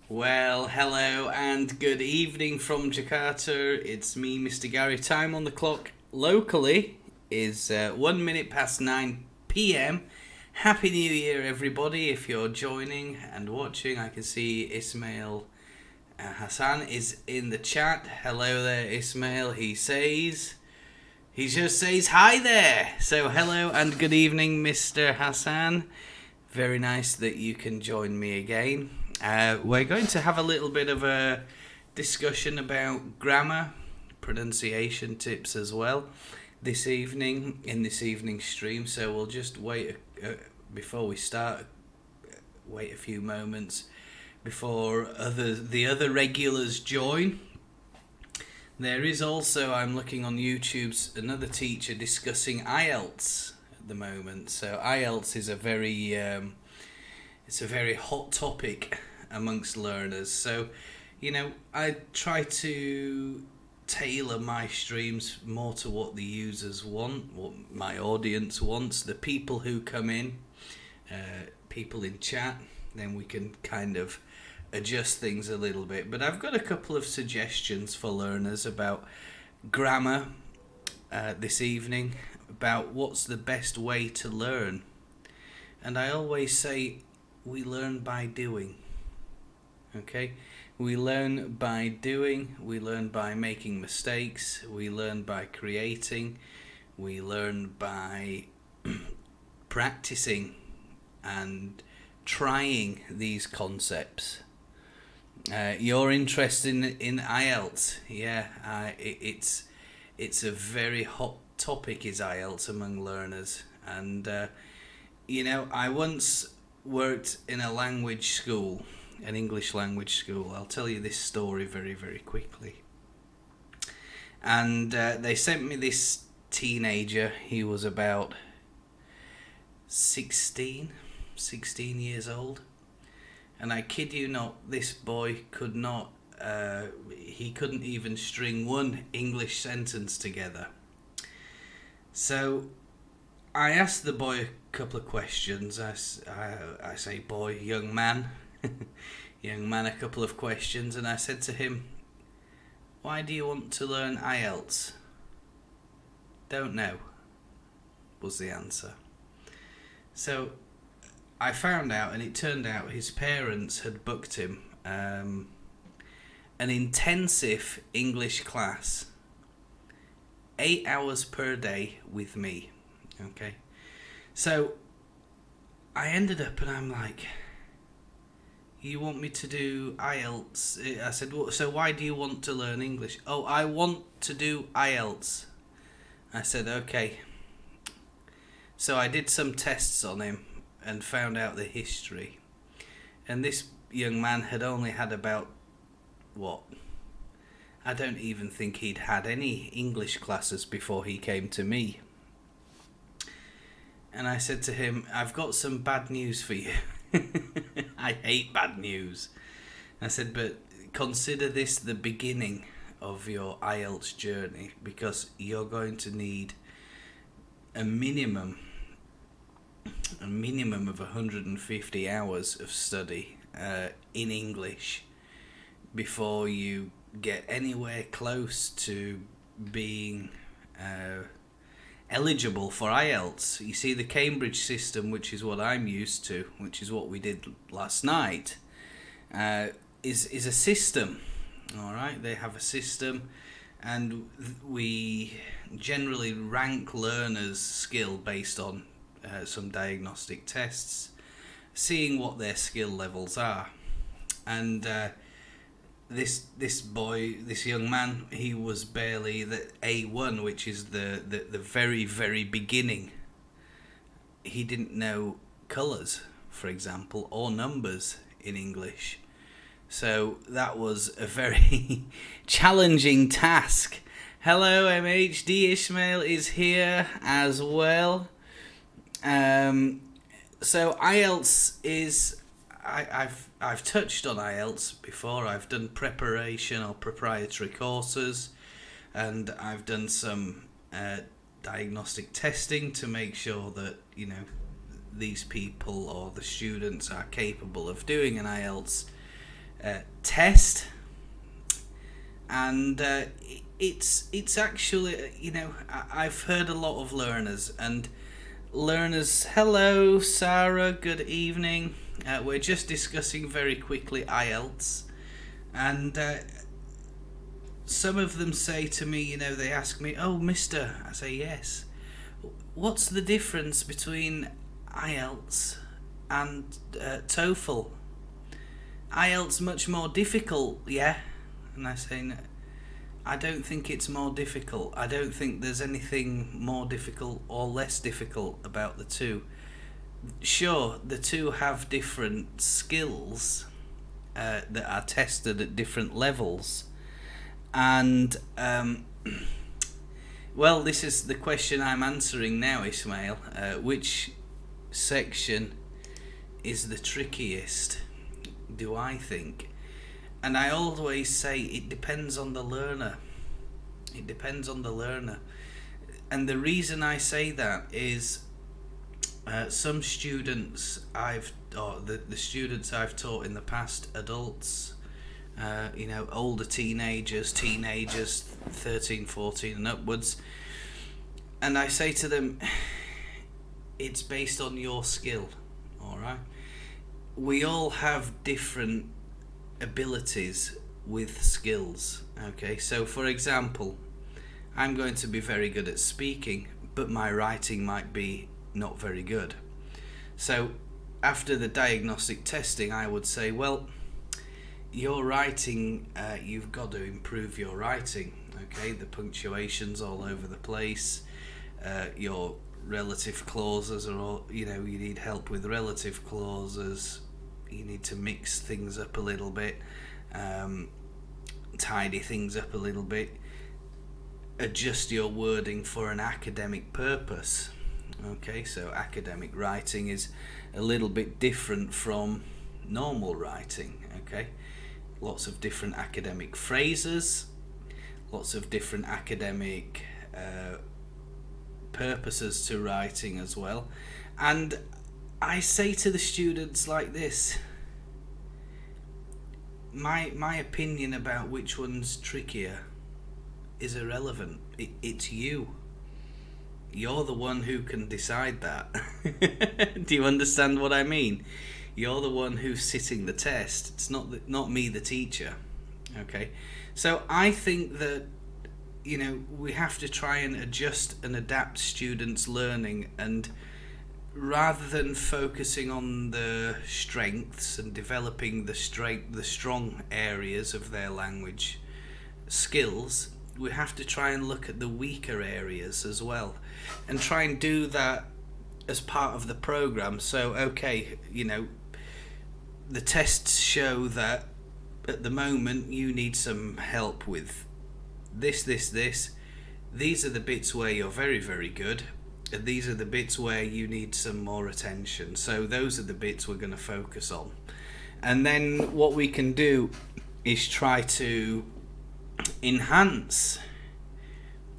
Well, hello and good evening from Jakarta. It's me, Mr. Gary. Time on the clock locally is 1 minute past 9 p.m. Happy New Year, everybody. If you're joining and watching, I can see Ismail Hassan is in the chat. Hello there, Ismail. He just says hi there. So, hello and good evening, Mr. Hassan. Very nice that you can join me again. We're going to have a little bit of a discussion about grammar, pronunciation tips as well this evening, in this evening's stream. So we'll just wait before we start, wait a few moments before the other regulars join. There is also, I'm looking on YouTube's, another teacher discussing IELTS at the moment. So IELTS is a very hot topic amongst learners. So, I try to tailor my streams more to what the users want, what my audience wants, the people who come in, people in chat. Then we can kind of adjust things a little bit. But I've got a couple of suggestions for learners about grammar this evening, about what's the best way to learn. And I always say, we learn by doing. Okay? We learn by doing, we learn by making mistakes, we learn by creating, we learn by practicing and trying these concepts. You're interested in IELTS. Yeah, it's a very hot topic, is IELTS, among learners. And, I once worked in a language school, an English language school. I'll tell you this story very, very quickly. And they sent me this teenager. He was about 16 years old. And I kid you not, this boy couldn't even string one English sentence together. So I asked the boy a couple of questions. I say, boy, young man, a couple of questions. And I said to him, why do you want to learn IELTS? Don't know, was the answer. So I found out, and it turned out his parents had booked him an intensive English class, 8 hours per day with me. Okay, so I ended up, and I'm like, you want me to do IELTS? I said, well, so why do you want to learn English? Oh, I want to do IELTS. I said, okay. So I did some tests on him and found out the history. And this young man had only had about, I don't even think he'd had any English classes before he came to me. And I said to him, I've got some bad news for you. I hate bad news. I said, but consider this the beginning of your IELTS journey, because you're going to need a minimum of 150 hours of study in English before you get anywhere close to being eligible for IELTS. You see, the Cambridge system, which is what I'm used to, which is what we did last night, is a system. All right, they have a system, and we generally rank learners' skill based on some diagnostic tests, seeing what their skill levels are. And this boy, this young man, he was barely the A1, which is the very, very beginning. He didn't know colours, for example, or numbers in English. So that was a very challenging task. Hello, MHD. Ishmael is here as well. So IELTS is, I've touched on IELTS before. I've done preparation or proprietary courses, and I've done some diagnostic testing to make sure that, you know, these people or the students are capable of doing an IELTS test, and it's actually, I've heard a lot of learners. Hello Sarah, good evening. We're just discussing very quickly IELTS, and some of them say to me, they ask me, "Oh, mister," I say, "Yes. What's the difference between IELTS and TOEFL? IELTS much more difficult, yeah?" And I say, "No, I don't think it's more difficult. I don't think there's anything more difficult or less difficult about the two. Sure, the two have different skills that are tested at different levels, and well, this is the question I'm answering now, Ismail. Which section is the trickiest, do I think? And I always say it depends on the learner. It depends on the learner. And the reason I say that is some students the students I've taught in the past, adults, older teenagers, 13, 14 and upwards, and I say to them, it's based on your skill, all right? We all have different abilities with skills, okay? So for example, I'm going to be very good at speaking, but my writing might be not very good. So after the diagnostic testing, I would say, well, your writing, you've got to improve your writing, okay? The punctuation's all over the place, your relative clauses are all, you need help with relative clauses, you need to mix things up a little bit, tidy things up a little bit, adjust your wording for an academic purpose, okay? So academic writing is a little bit different from normal writing, okay? Lots of different academic phrases, lots of different academic purposes to writing as well. And I say to the students like this, my opinion about which one's trickier is irrelevant. It's you. You're the one who can decide that. Do you understand what I mean? You're the one who's sitting the test. It's not me, the teacher. Okay? So I think that, we have to try and adjust and adapt students' learning, and rather than focusing on the strengths and developing the strong areas of their language skills, we have to try and look at the weaker areas as well, and try and do that as part of the program. So, okay, the tests show that at the moment you need some help with this. These are the bits where you're very, very good, and these are the bits where you need some more attention. So those are the bits we're going to focus on. And then what we can do is try to enhance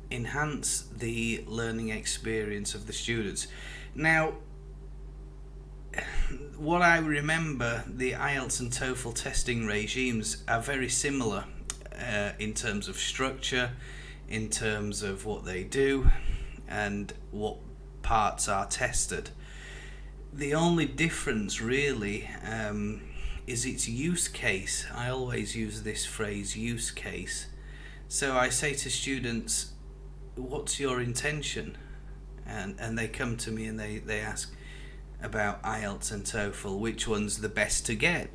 the learning experience of the students. Now, what I remember, the IELTS and TOEFL testing regimes are very similar in terms of structure, in terms of what they do, and what parts are tested. The only difference really is its use case. I always use this phrase, use case. So I say to students, what's your intention? And they come to me and they ask about IELTS and TOEFL, which one's the best to get?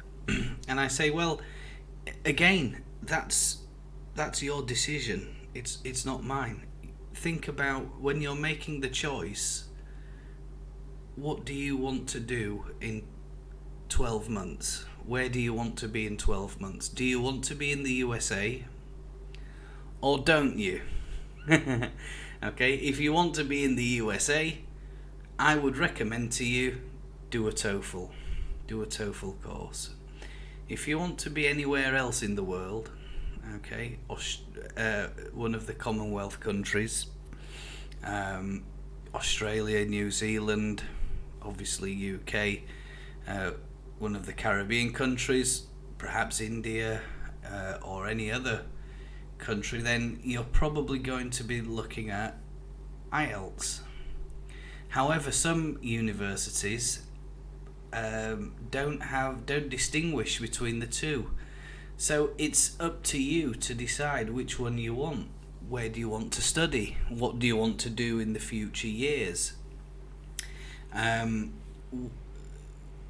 And I say, well, again, that's your decision. It's not mine. Think about, when you're making the choice, what do you want to do in 12 months? Where do you want to be in 12 months? Do you want to be in the USA? Or don't you? Okay, if you want to be in the USA, I would recommend to you, do a TOEFL course. If you want to be anywhere else in the world, okay, one of the Commonwealth countries, Australia, New Zealand, obviously UK, one of the Caribbean countries, perhaps India or any other country, then you're probably going to be looking at IELTS. However, some universities don't distinguish between the two. So it's up to you to decide which one you want. Where do you want to study? What do you want to do in the future years?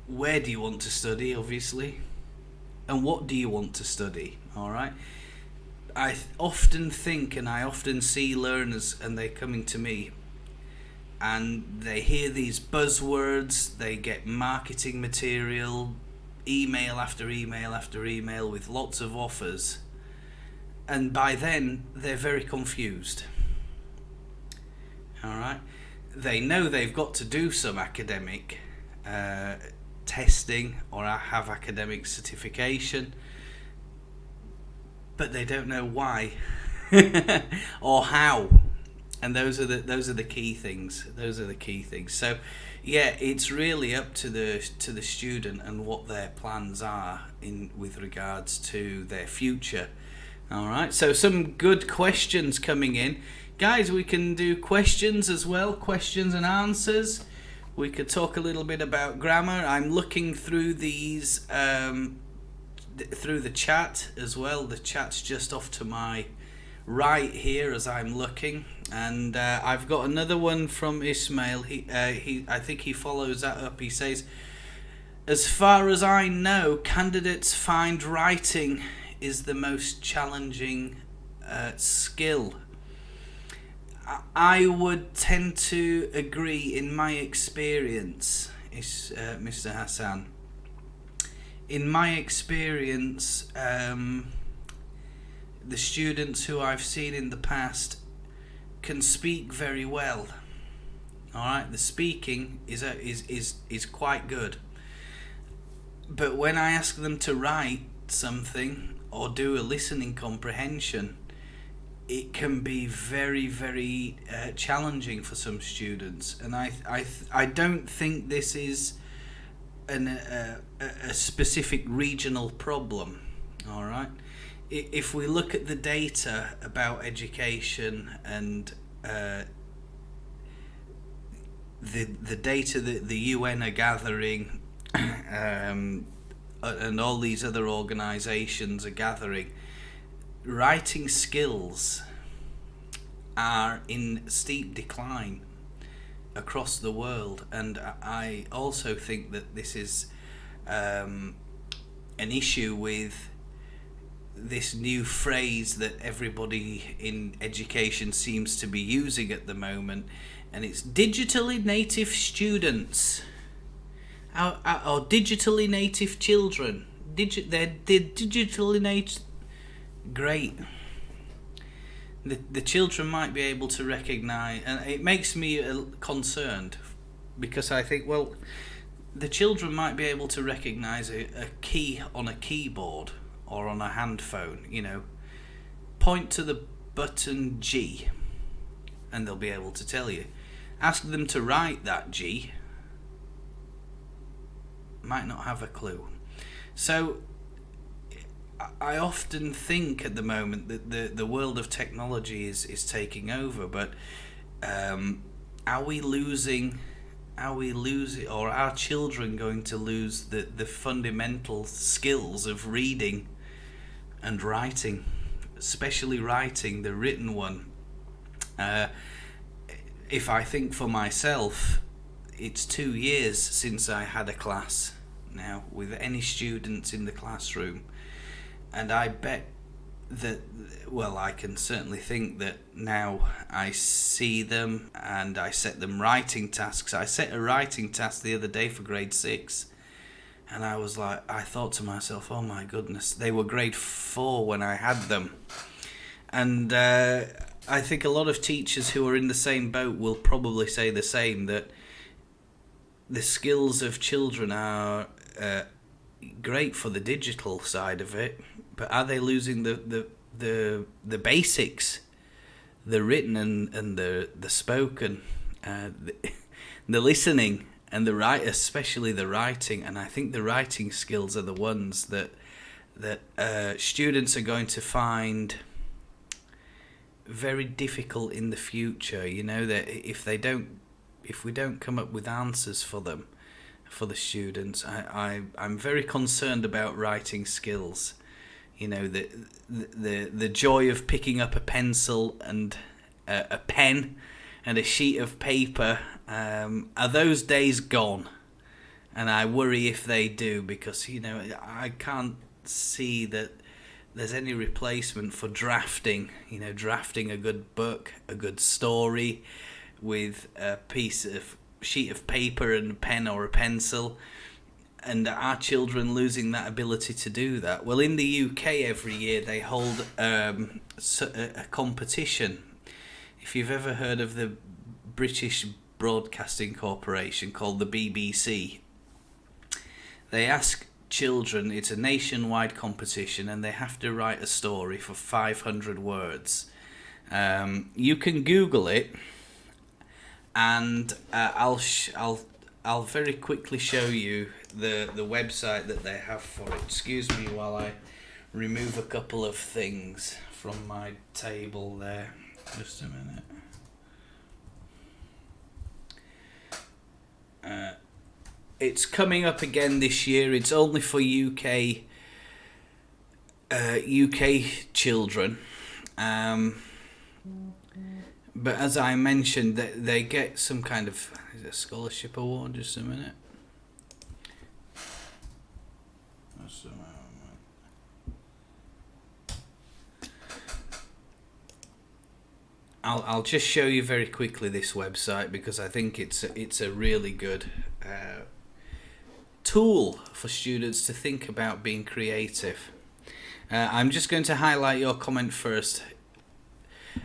Where do you want to study, obviously? And what do you want to study? Alright? I often think, and I often see learners, and they're coming to me, and they hear these buzzwords, they get marketing material, email after email after email with lots of offers, and by then they're very confused. Alright? They know they've got to do some academic testing or have academic certification, but they don't know why or how. And those are the key things. Those are the key things. So, yeah, it's really up to the student and what their plans are with regards to their future. All right. So some good questions coming in, guys. We can do questions as well, questions and answers. We could talk a little bit about grammar. I'm looking through these through the chat as well. The chat's just off to my right here as I'm looking, and I've got another one from Ismail. I think he follows that up. He says, as far as I know, candidates find writing is the most challenging skill. I would tend to agree in my experience, Mr. Hassan. In my experience, the students who I've seen in the past can speak very well. All right, the speaking is quite good, but when I ask them to write something or do a listening comprehension, it can be very, very challenging for some students, and I don't think this is a specific regional problem. All right. If we look at the data about education and the data that the UN are gathering and all these other organisations are gathering, writing skills are in steep decline across the world, and I also think that this is an issue with this new phrase that everybody in education seems to be using at the moment, and it's digitally native students or digitally native children. They're digitally native. Great. The children might be able to recognise, and it makes me concerned, because I think, well, the children might be able to recognise a key on a keyboard or on a hand phone, point to the button G and they'll be able to tell you. Ask them to write that G, might not have a clue. So I often think at the moment that the world of technology is taking over, but are we losing, or are our children going to lose the fundamental skills of reading and writing, especially writing, the written one? If I think for myself, it's 2 years since I had a class now with any students in the classroom, and I bet that, well, I can certainly think that now I see them and I set them writing tasks. I set a writing task the other day for grade 6, and I thought to myself, oh my goodness, they were grade 4 when I had them. And I think a lot of teachers who are in the same boat will probably say the same, that the skills of children are great for the digital side of it, but are they losing the basics, the written and the spoken, the listening and the write, especially the writing? And I think the writing skills are the ones that that students are going to find very difficult in the future. You know, that if we don't come up with answers for them, for the students, I'm very concerned about writing skills. You know, the joy of picking up a pencil and a pen and a sheet of paper, are those days gone? And I worry if they do, because, you know, I can't see that there's any replacement for drafting. You know, drafting a good book, a good story, with a sheet of paper and a pen or a pencil. And are children losing that ability to do that? Well, in the UK every year they hold a competition. If you've ever heard of the British Broadcasting Corporation, called the BBC, they ask children, it's a nationwide competition, and they have to write a story for 500 words. You can Google it, and I'll very quickly show you the website that they have for it. Excuse me while I remove a couple of things from my table there. Just a minute. It's coming up again this year. It's only for UK children. But as I mentioned, they get some kind of, is it a scholarship award? Just a minute. I'll just show you very quickly this website, because I think it's a really good tool for students to think about being creative. I'm just going to highlight your comment first.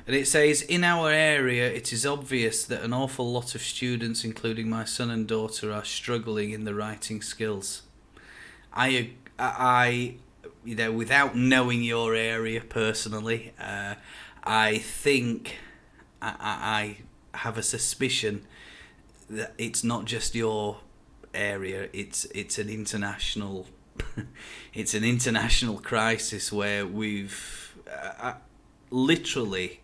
And it says, in our area, it is obvious that an awful lot of students, including my son and daughter, are struggling in the writing skills. I you know, without knowing your area personally, I think I have a suspicion that it's not just your area. It's an international it's an international crisis where we've literally,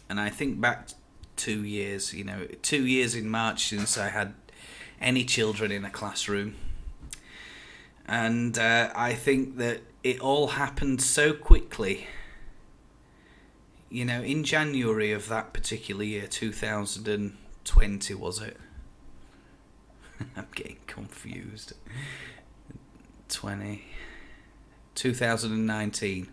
and I think back 2 years, you know, 2 years in March since I had any children in a classroom. And I think that it all happened so quickly. You know, in January of that particular year, 2020, was it? I'm getting confused. 2019.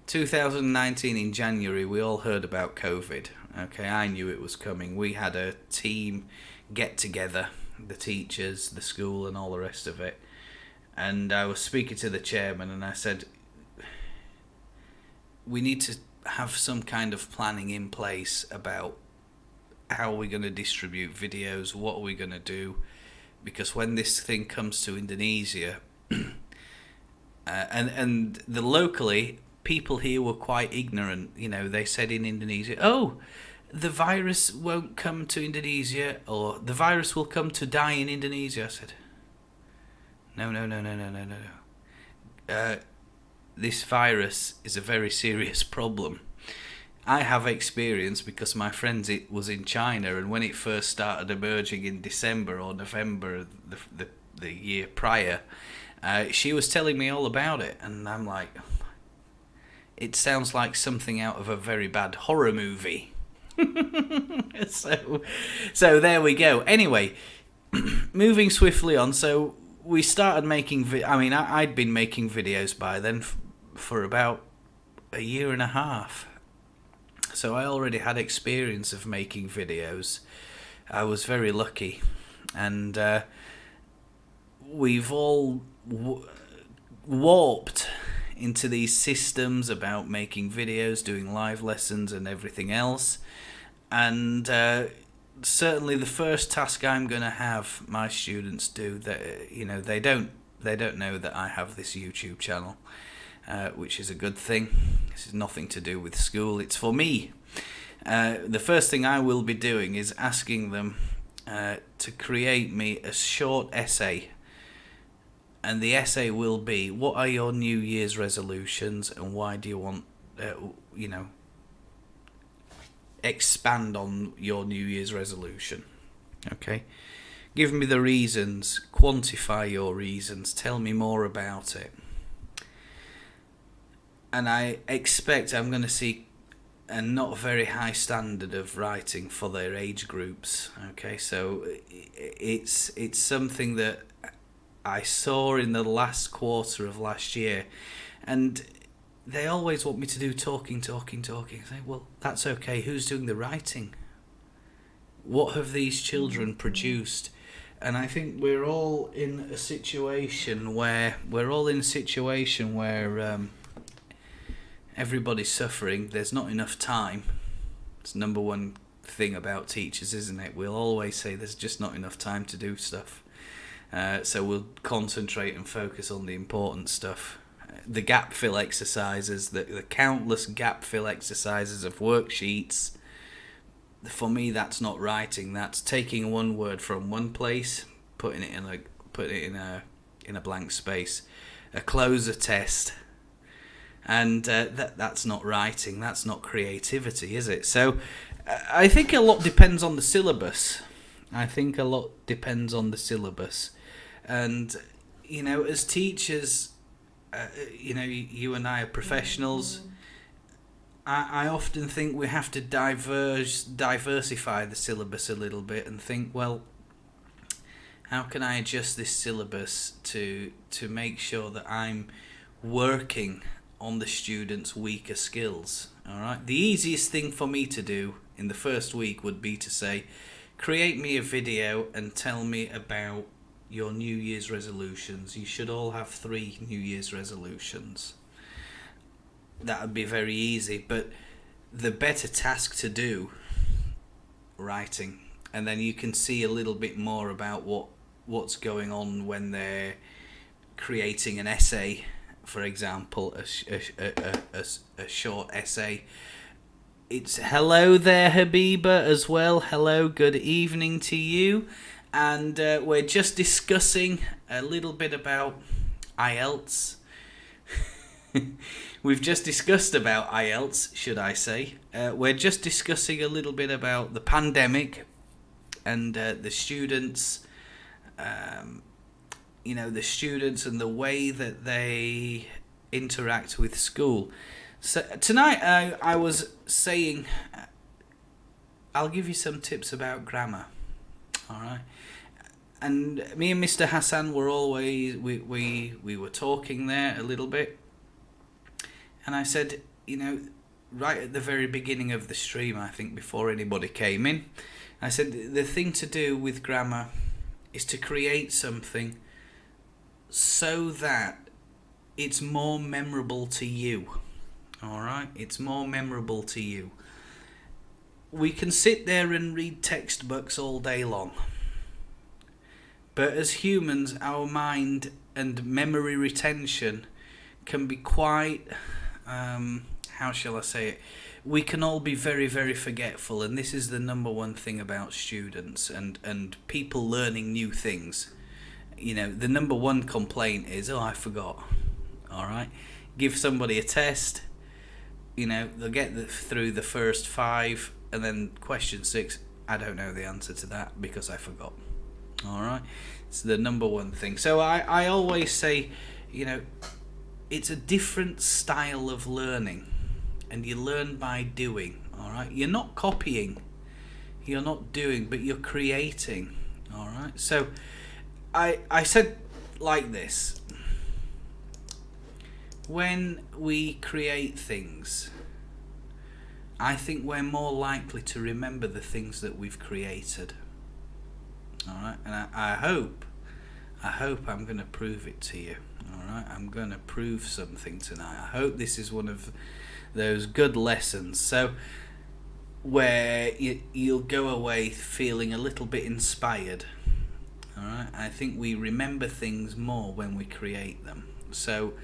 2019 in January, we all heard about COVID. Okay, I knew it was coming. We had a team get together, the teachers, the school, and all the rest of it. And I was speaking to the chairman, and I said, we need to have some kind of planning in place about how we're going to distribute videos, what are we going to do, because when this thing comes to Indonesia, and the locally, people here were quite ignorant. You know, they said in Indonesia, oh, the virus won't come to Indonesia, or the virus will come to die in Indonesia. I said, no. This virus is a very serious problem. I have experience because my friend was in China, and when it first started emerging in December or November the year prior, she was telling me all about it, and I'm like, it sounds like something out of a very bad horror movie. So there we go. Anyway, moving swiftly on. So we started making. I'd been making videos by then for about a year and a half. So I already had experience of making videos. I was very lucky, and we've all warped into these systems about making videos, doing live lessons and everything else. And certainly the first task I'm going to have my students do, that, you know, they don't know that I have this YouTube channel, which is a good thing. This is nothing to do with school, it's for me. The first thing I will be doing is asking them to create me a short essay And the essay will be, what are your New Year's resolutions, and why do you want, expand on your New Year's resolution. Okay? Give me the reasons, quantify your reasons, tell me more about it. And I expect I'm going to see a not very high standard of writing for their age groups. Okay, so it's something that I saw in the last quarter of last year, and they always want me to do talking. I say, well, that's okay. Who's doing the writing? What have these children produced? And I think we're all in a situation where everybody's suffering. There's not enough time. It's number one thing about teachers, isn't it? We'll always say there's just not enough time to do stuff. So we'll concentrate and focus on the important stuff. The gap fill exercises, the countless gap fill exercises of worksheets. For me, that's not writing. That's taking one word from one place, putting it in a blank space. A closer test. And that's not writing, that's not creativity, is it? So I think a lot depends on the syllabus. And, as teachers, you and I are professionals. I often think we have to diversify the syllabus a little bit and think, well, how can I adjust this syllabus to make sure that I'm working on the students' weaker skills? All right. The easiest thing for me to do in the first week would be to say, create me a video and tell me about your New Year's resolutions. You should all have 3 New Year's resolutions. That would be very easy, but the better task to do, writing, and then you can see a little bit more about what's going on when they're creating an essay. For example, a short essay. It's hello there, Habiba, as well. Hello, good evening to you. And we're just discussing a little bit about IELTS. We've just discussed about IELTS, should I say. We're just discussing a little bit about the pandemic and the students, the students and the way that they interact with school. So tonight I was saying, I'll give you some tips about grammar. All right. And me and Mr. Hassan were always, we were talking there a little bit. And I said, right at the very beginning of the stream, I think before anybody came in, I said the thing to do with grammar is to create something so that it's more memorable to you. All right? It's more memorable to you. We can sit there and read textbooks all day long. But as humans, our mind and memory retention can be quite, how shall I say it? We can all be very, very forgetful, and this is the number one thing about students and people learning new things. The number one complaint is, I forgot. All right? Give somebody a test, they'll get through the first 5, and then question 6, I don't know the answer to that because I forgot. All right, it's the number one thing. So I always say, it's a different style of learning, and you learn by doing. All right, you're not copying, you're not doing, but you're creating. All right. So I said like this: when we create things, I think we're more likely to remember the things that we've created. All right, and I hope I'm going to prove it to you. All right, I'm going to prove something tonight. I hope this is one of those good lessons. So where you'll go away feeling a little bit inspired. All right, I think we remember things more when we create them. So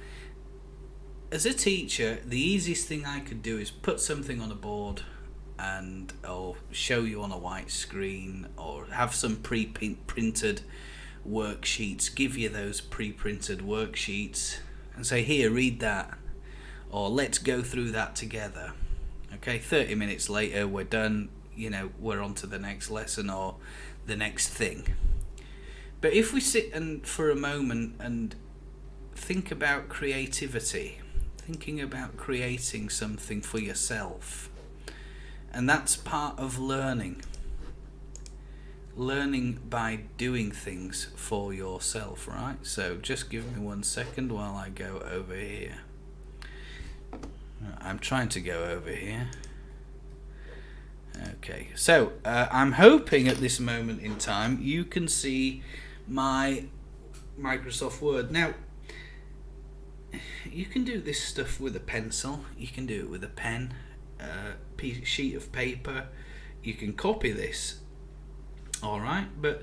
as a teacher, the easiest thing I could do is put something on a board or show you on a white screen, or have some pre-printed worksheets, give you those pre-printed worksheets and say, here, read that, or let's go through that together. Okay, 30 minutes later we're done, you know, we're on to the next lesson or the next thing. But if we sit and for a moment and think about creativity, thinking about creating something for yourself, and that's part of learning by doing things for yourself, right? So just give me 1 second while I go over here. I'm trying to go over here. Okay, so I'm hoping at this moment in time you can see my Microsoft Word. Now, you can do this stuff with a pencil, you can do it with a pen, sheet of paper, you can copy this, alright, but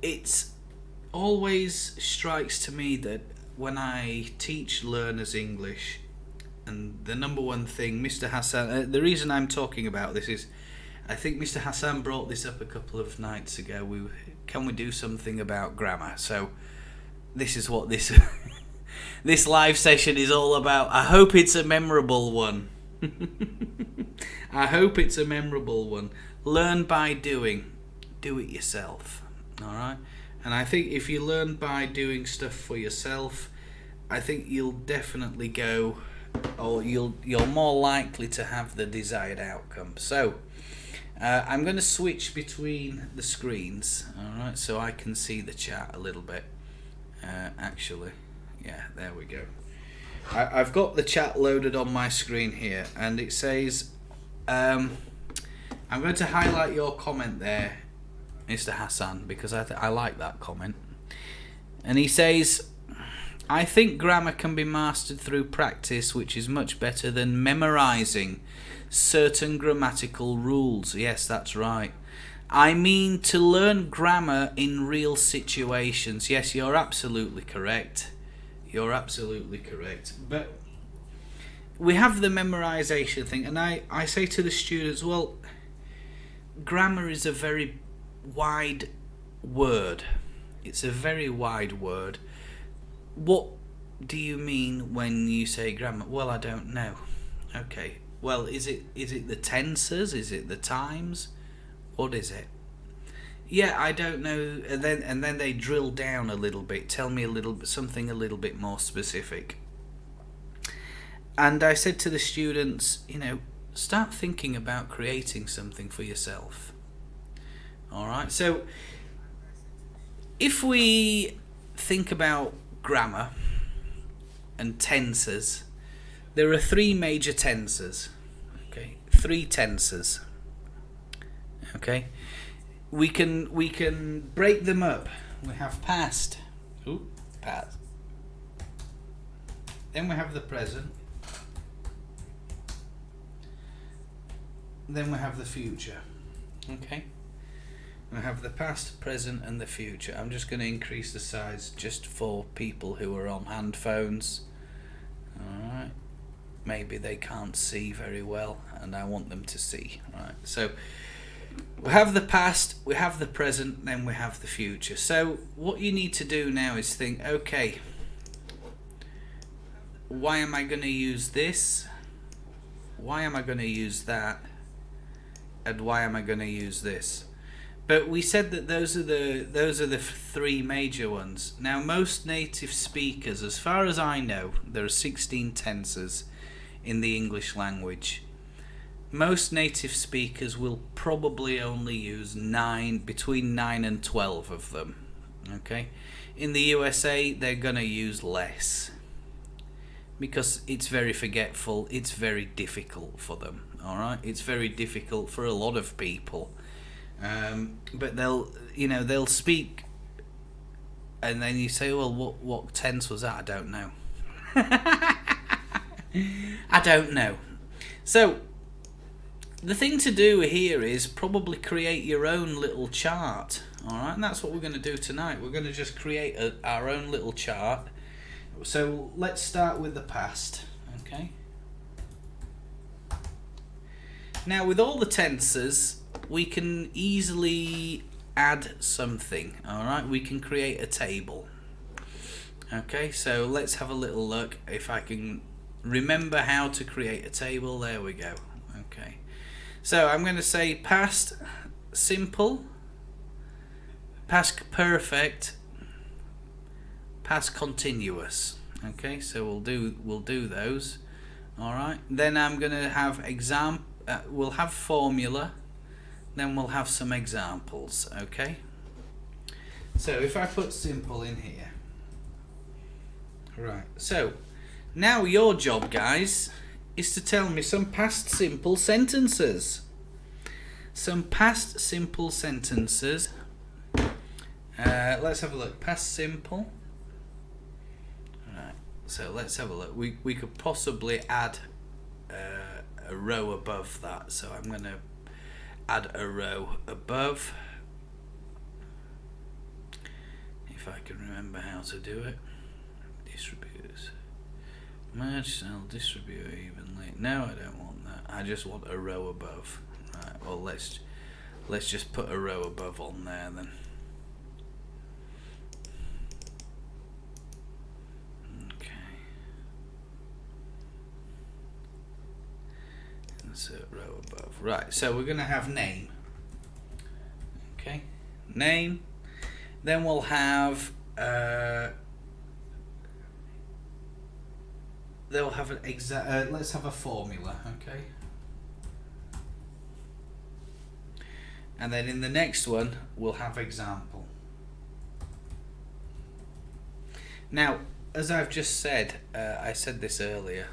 it's always strikes to me that when I teach learners English, and the number one thing, Mr. Hassan, the reason I'm talking about this is, I think Mr. Hassan brought this up a couple of nights ago. Can we do something about grammar? So this is what this this live session is all about. I hope it's a memorable one. I hope it's a memorable one. Learn by doing. Do it yourself. All right? And I think if you learn by doing stuff for yourself, I think you'll definitely go, or you're more likely to have the desired outcome. So I'm going to switch between the screens, alright, so I can see the chat a little bit. Actually, yeah, there we go. I've got the chat loaded on my screen here, and it says, I'm going to highlight your comment there, Mr. Hassan, because I like that comment. And he says, I think grammar can be mastered through practice, which is much better than memorizing certain grammatical rules. Yes, that's right. I mean to learn grammar in real situations. Yes, you're absolutely correct. You're absolutely correct. But we have the memorization thing, and I say to the students, well, grammar is a very wide word. It's a very wide word. What do you mean when you say grammar? Well, I don't know. Okay. Well, is it the tensors? Is it the times? What is it? Yeah, I don't know. And then they drill down a little bit. Tell me something a little bit more specific. And I said to the students, you know, start thinking about creating something for yourself. All right. So if we think about grammar and tensors, there are 3 major tensors. Okay, 3 tensors. Okay, we can break them up. We have past. Past. Then we have the present. Then we have the future. Okay. We have the past, present, and the future. I'm just going to increase the size just for people who are on hand phones. All right. Maybe they can't see very well, and I want them to see. Right. So we have the past, we have the present, then we have the future. So what you need to do now is think, okay, why am I going to use this? Why am I going to use that? And why am I going to use this? But we said that those are the 3 major ones. Now, most native speakers, as far as I know, there are 16 tensors in the English language. Most native speakers will probably only use between 9 and 12 of them. Okay, in the USA they're gonna use less because it's very forgetful. It's very difficult for them. All right, it's very difficult for a lot of people. But they'll speak, and then you say, well, what tense was that? I don't know. I don't know. So the thing to do here is probably create your own little chart. All right, and that's what we're going to do tonight. We're going to just create our own little chart. So let's start with the past. Okay. Now, with all the tensors, we can easily add something. All right, we can create a table. Okay, so let's have a little look if I can remember how to create a table. There we go. Okay, so I'm going to say past simple, past perfect, past continuous. Okay, so we'll do those. All right, then I'm going to have we'll have formula, then we'll have some examples. Okay, so if I put simple in here, right, so now your job, guys, is to tell me some past simple sentences. Some past simple sentences. Let's have a look. Past simple. Right, so let's have a look. We could possibly add a row above that, so I'm going to add a row above, if I can remember how to do it. Distribute, merge cell, distribute evenly. No, I don't want that. I just want a row above. Right, well, let's just put a row above on there then. Insert row above. Right, so we're going to have name. Okay, name. Then we'll have they'll have an let's have a formula. Okay, and then in the next one we'll have example. Now, as I've just said, I said this earlier,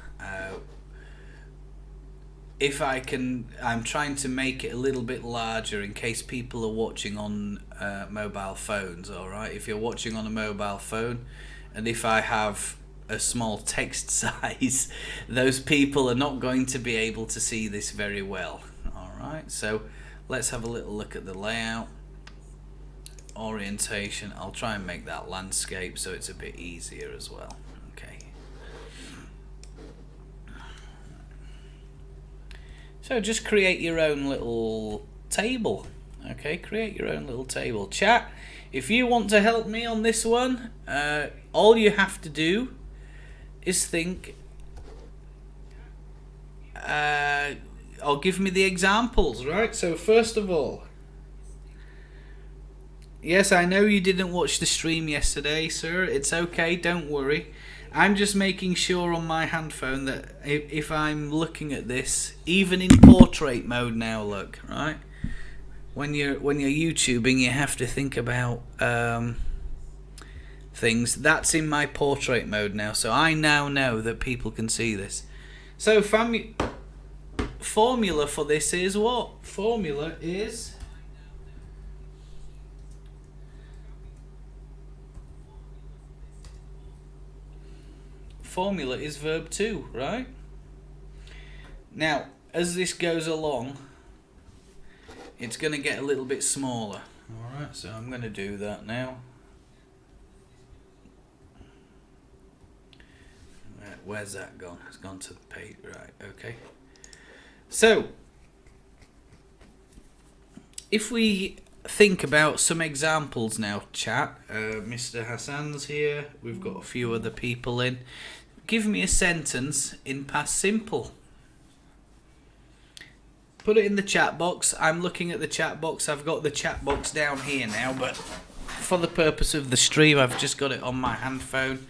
if I can, I'm trying to make it a little bit larger in case people are watching on mobile phones. All right, if you're watching on a mobile phone, and if I have a small text size, those people are not going to be able to see this very well. All right, so let's have a little look at the layout. Orientation, I'll try and make that landscape so it's a bit easier as well. Okay. So just create your own little table. Okay, create your own little table. Chat, if you want to help me on this one, all you have to do is think, or give me the examples, right? So first of all, yes, I know you didn't watch the stream yesterday, sir. It's okay, don't worry. I'm just making sure on my handphone that if I'm looking at this, even in portrait mode now, look, right? When you're YouTubing, you have to think about things. That's in my portrait mode now, so I now know that people can see this. So formula for this is what? Formula is verb 2, right? Now, as this goes along, it's going to get a little bit smaller. Alright, so I'm going to do that now. Where's that gone? It's gone to the page. Right, okay. So, if we think about some examples now, chat. Mr. Hassan's here. We've got a few other people in. Give me a sentence in past simple. Put it in the chat box. I'm looking at the chat box. I've got the chat box down here now, but for the purpose of the stream, I've just got it on my handphone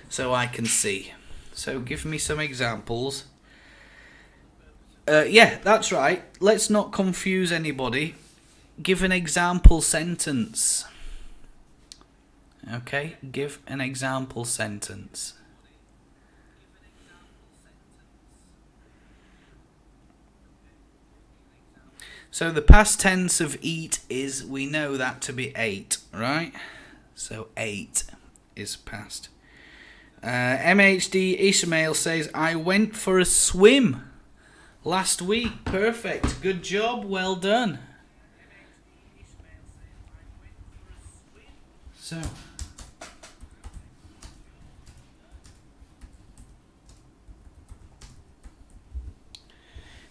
so I can see. So give me some examples. Yeah, that's right. Let's not confuse anybody. Give an example sentence. Okay, give an example sentence. So the past tense of eat is, we know that to be ate, right? So ate is past. MHD Ishmael says, I went for a swim last week. Perfect. Good job. Well done. So,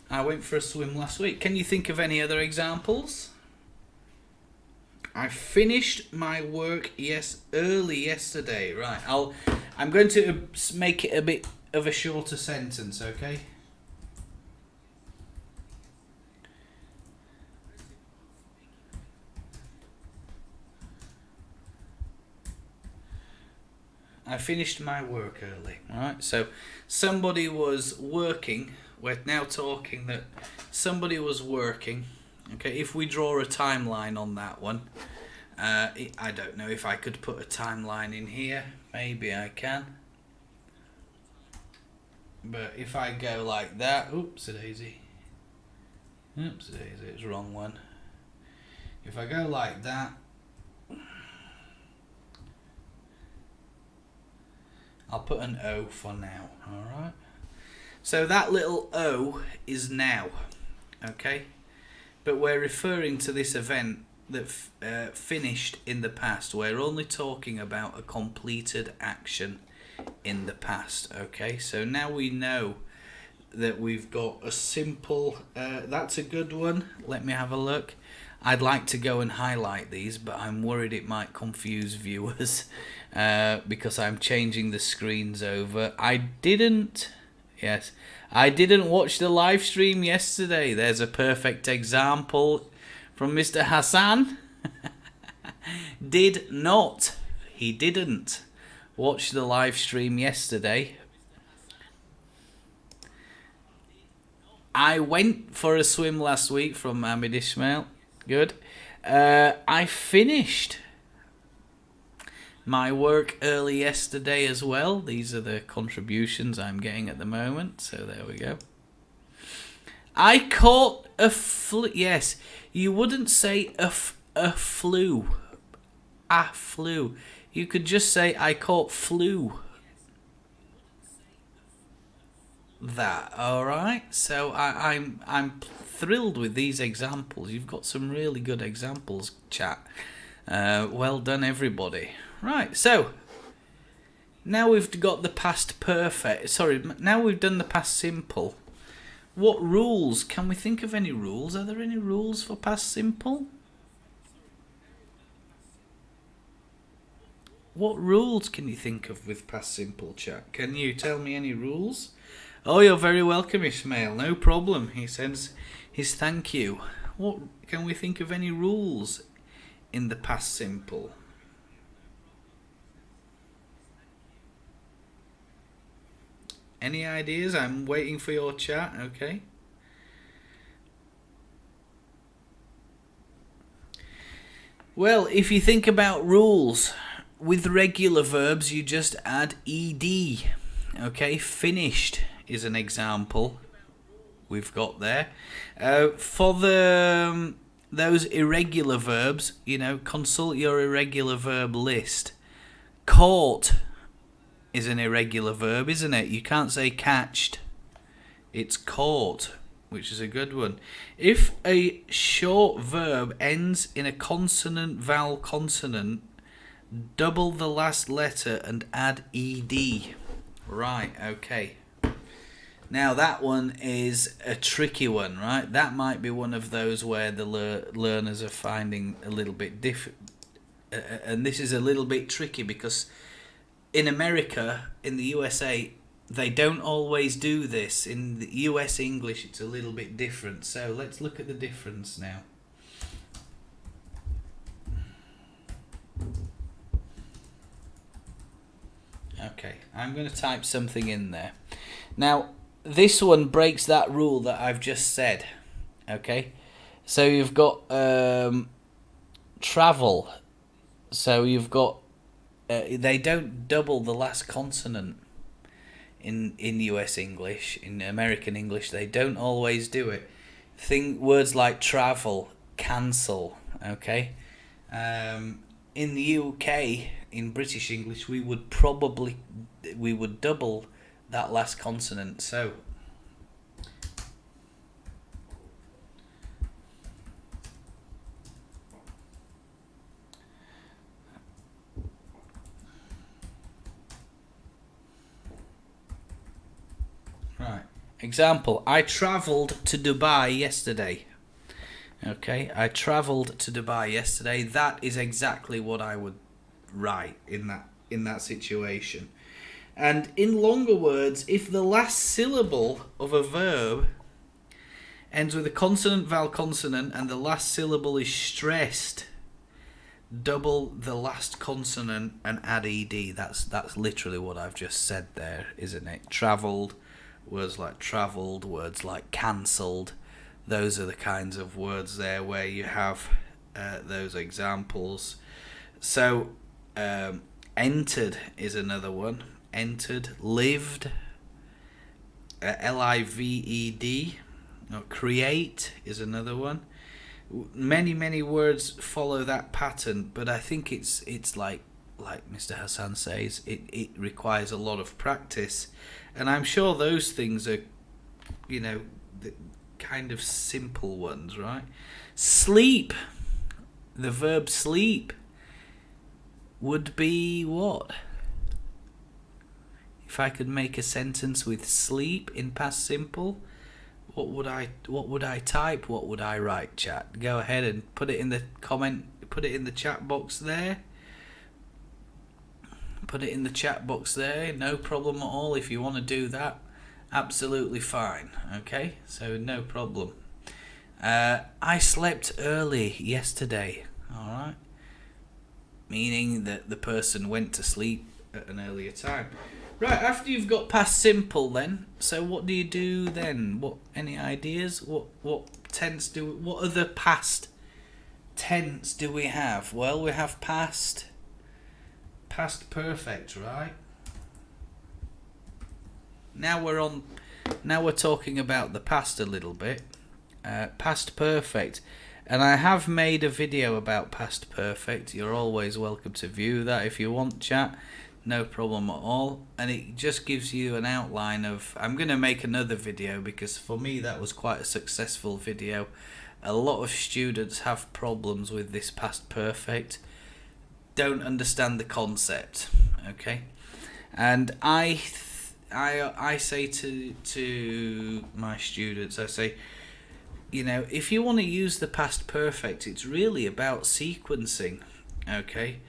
I went for a swim last week. Can you think of any other examples? I finished my work early yesterday. Right, I'm going to make it a bit of a shorter sentence, okay? I finished my work early. Alright, so somebody was working. We're now talking that somebody was working. Okay, if we draw a timeline on that one, I don't know if I could put a timeline in here. Maybe I can. But if I go like that, oops-a-daisy. Oops-a-daisy, it's the wrong one. If I go like that, I'll put an O for now, alright? So that little O is now, okay? But we're referring to this event that finished in the past. We're only talking about a completed action in the past, okay? So now we know that we've got a simple, that's a good one. Let me have a look. I'd like to go and highlight these, but I'm worried it might confuse viewers because I'm changing the screens over. I didn't watch the live stream yesterday. There's a perfect example from Mr. Hassan. He didn't watch the live stream yesterday. I went for a swim last week from Ahmed Ismail. Good. I finished my work early yesterday as well. These are the contributions I'm getting at the moment. So there we go. I caught a flu. Yes, you wouldn't say a flu. A flu. You could just say I caught flu. That, all right. So I'm thrilled with these examples. You've got some really good examples, chat. Well done, everybody. Right, so now we've got the past perfect. Sorry, now we've done the past simple. What rules? Can we think of any rules? Are there any rules for past simple? What rules can you think of with past simple, chat? Can you tell me any rules? Oh, you're very welcome, Ismail. No problem. He sends his thank you. What can we think of any rules in the past simple? Any ideas? I'm waiting for your chat, okay? Well, if you think about rules, with regular verbs you just add ed. Okay, finished is an example we've got there. For those irregular verbs, you know, consult your irregular verb list. Caught is an irregular verb, isn't it? You can't say catched. It's caught, which is a good one. If a short verb ends in a consonant vowel consonant, double the last letter and add ed. Right, okay. Now that one is a tricky one, right? That might be one of those where the learners are finding a little bit different. And this is a little bit tricky because in America, in the USA, they don't always do this. In the US English, it's a little bit different. So let's look at the difference now. Okay, I'm going to type something in there. Now, this one breaks that rule that I've just said. Okay, so you've got travel. So you've got they don't double the last consonant in US English. In American English, they don't always do it. Words like travel, cancel. Okay, in the UK, in British English, we would double that last consonant. So right. Example, I travelled to Dubai yesterday. Okay, I travelled to Dubai yesterday. That is exactly what I would write in that situation. And in longer words, if the last syllable of a verb ends with a consonant, vowel, consonant, and the last syllable is stressed, double the last consonant and add ed. That's literally what I've just said there, isn't it? Travelled, words like travelled, words like cancelled. Those are the kinds of words there where you have those examples. So entered is another one. Entered, lived, lived. Create is another one. Many words follow that pattern, but I think it's like Mr. Hassan says, it requires a lot of practice, and I'm sure those things are, the kind of simple ones, right? Sleep, the verb sleep would be what? If I could make a sentence with sleep in past simple, what would I type? What would I write, chat? Go ahead and put it in the comment, put it in the chat box there. Put it in the chat box there, no problem at all. If you want to do that, absolutely fine. Okay, so no problem. I slept early yesterday. Alright, meaning that the person went to sleep at an earlier time. Right, after you've got past simple then, so what do you do then? Any ideas? What other past tense do we have? Well, we have past perfect, right? Now we're talking about the past a little bit. Past perfect. And I have made a video about past perfect. You're always welcome to view that if you want, chat. No problem at all. And it just gives you an outline of... I'm going to make another video because for me that was quite a successful video. A lot of students have problems with this past perfect. Don't understand the concept. Okay? And I say to my students, I say, if you want to use the past perfect, it's really about sequencing. Okay?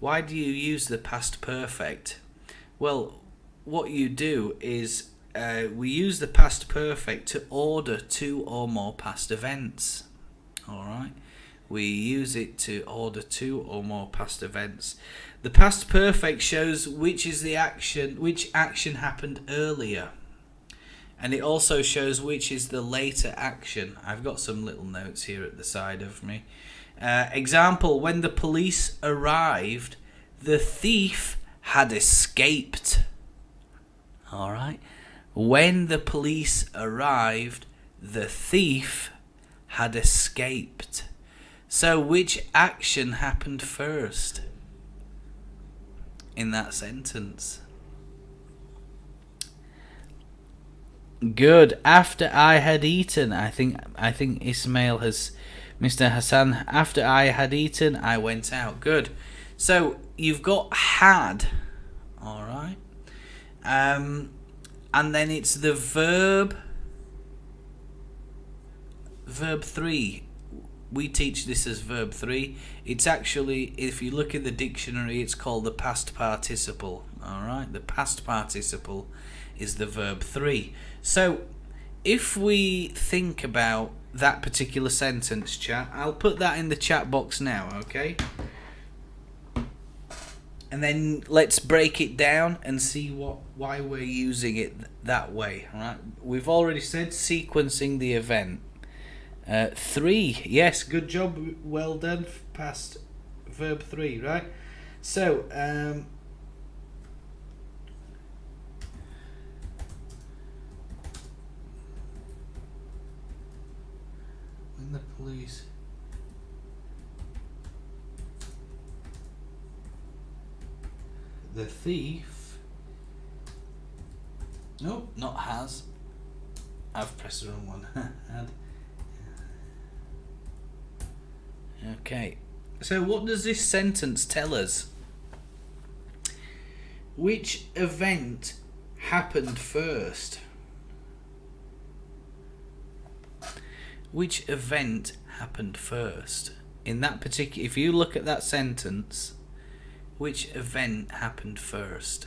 Why do you use the past perfect? Well, what you do is we use the past perfect to order two or more past events. Alright? We use it to order two or more past events. The past perfect shows which action happened earlier. And it also shows which is the later action. I've got some little notes here at the side of me. Example, when the police arrived, the thief had escaped. Alright? When the police arrived, the thief had escaped. So which action happened first in that sentence? Good. After I had eaten, I think Ismail has, Mr. Hassan, after I had eaten, I went out. Good. So you've got had, all right, and then it's the verb 3. We teach this as verb 3. It's actually, if you look in the dictionary, it's called the past participle. All right, the past participle is the verb 3. So if we think about that particular sentence, chat, I'll put that in the chat box now, okay? And then let's break it down and see why we're using it that way. All right? We've already said sequencing the event. 3, yes, good job, well done, past verb 3, right? So when the police the thief, no, not has, I've pressed the wrong one. Had. Okay, so what does this sentence tell us? Which event happened first? Which event happened first? In that particular, if you look at that sentence, which event happened first?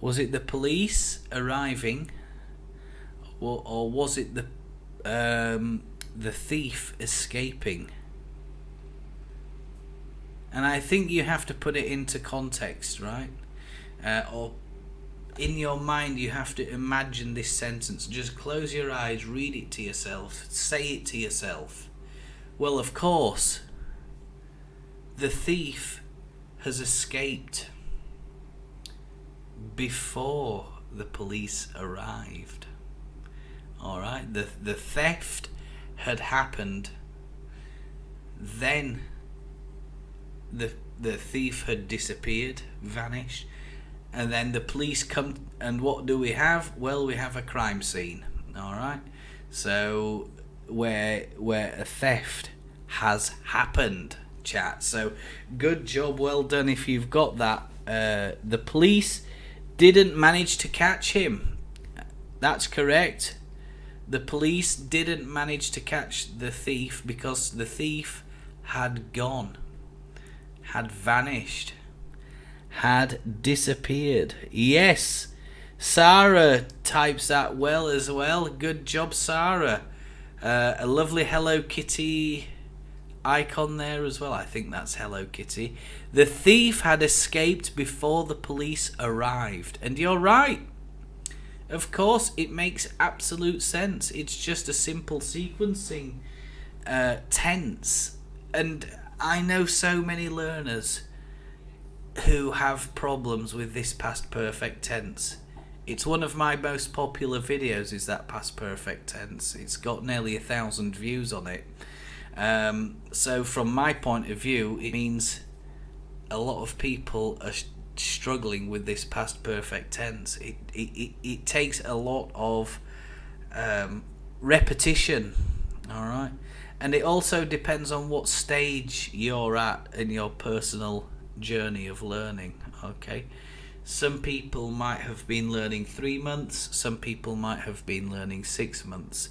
Was it the police arriving, or was it the thief escaping? And I think you have to put it into context, right? Or in your mind, you have to imagine this sentence. Just close your eyes, read it to yourself, say it to yourself. Well, of course, the thief has escaped before the police arrived. All right, the theft had happened, then the thief had disappeared, vanished, and then the police come, and what do we have? Well, we have a crime scene. All right, so where a theft has happened, chat. So good job, well done if you've got that. The police didn't manage to catch him. That's correct. The police didn't manage to catch the thief because the thief had gone, had vanished, had disappeared. Yes, Sarah types that well as well. Good job, Sarah. A lovely Hello Kitty icon there as well. I think that's Hello Kitty. The thief had escaped before the police arrived. And you're right. Of course, it makes absolute sense. It's just a simple sequencing tense. And I know so many learners who have problems with this past perfect tense. It's one of my most popular videos, is that past perfect tense. It's got nearly 1,000 views on it. So from my point of view, it means a lot of people are struggling with this past perfect tense. It takes a lot of repetition, all right? And it also depends on what stage you're at in your personal journey of learning, okay? Some people might have been learning 3 months, some people might have been learning 6 months.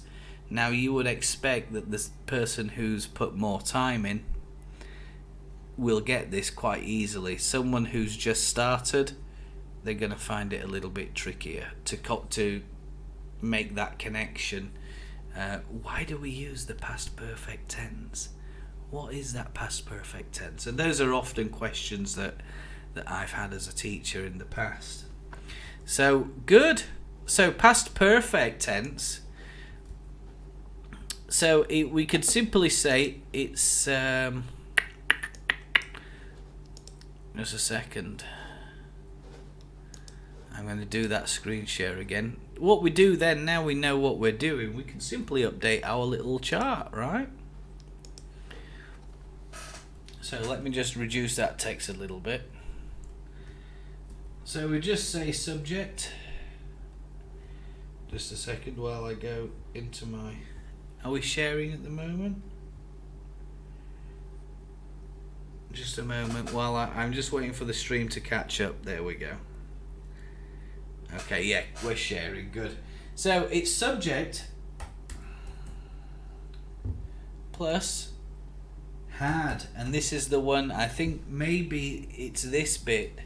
Now you would expect that this person who's put more time in will get this quite easily. Someone who's just started, they're going to find it a little bit trickier to make that connection. Why do we use the past perfect tense? What is that past perfect tense? And those are often questions that I've had as a teacher in the past. So good. So past perfect tense. So we could simply say it's just a second. I'm going to do that screen share again. What we do then, now we know what we're doing, we can simply update our little chart, right? So let me just reduce that text a little bit. So we just say subject. Just a second while I go into my... Are we sharing at the moment? Just a moment while I'm just waiting for the stream to catch up. There we go. Okay, yeah, we're sharing. Good. So it's subject plus had, and this is the one, I think maybe it's this bit,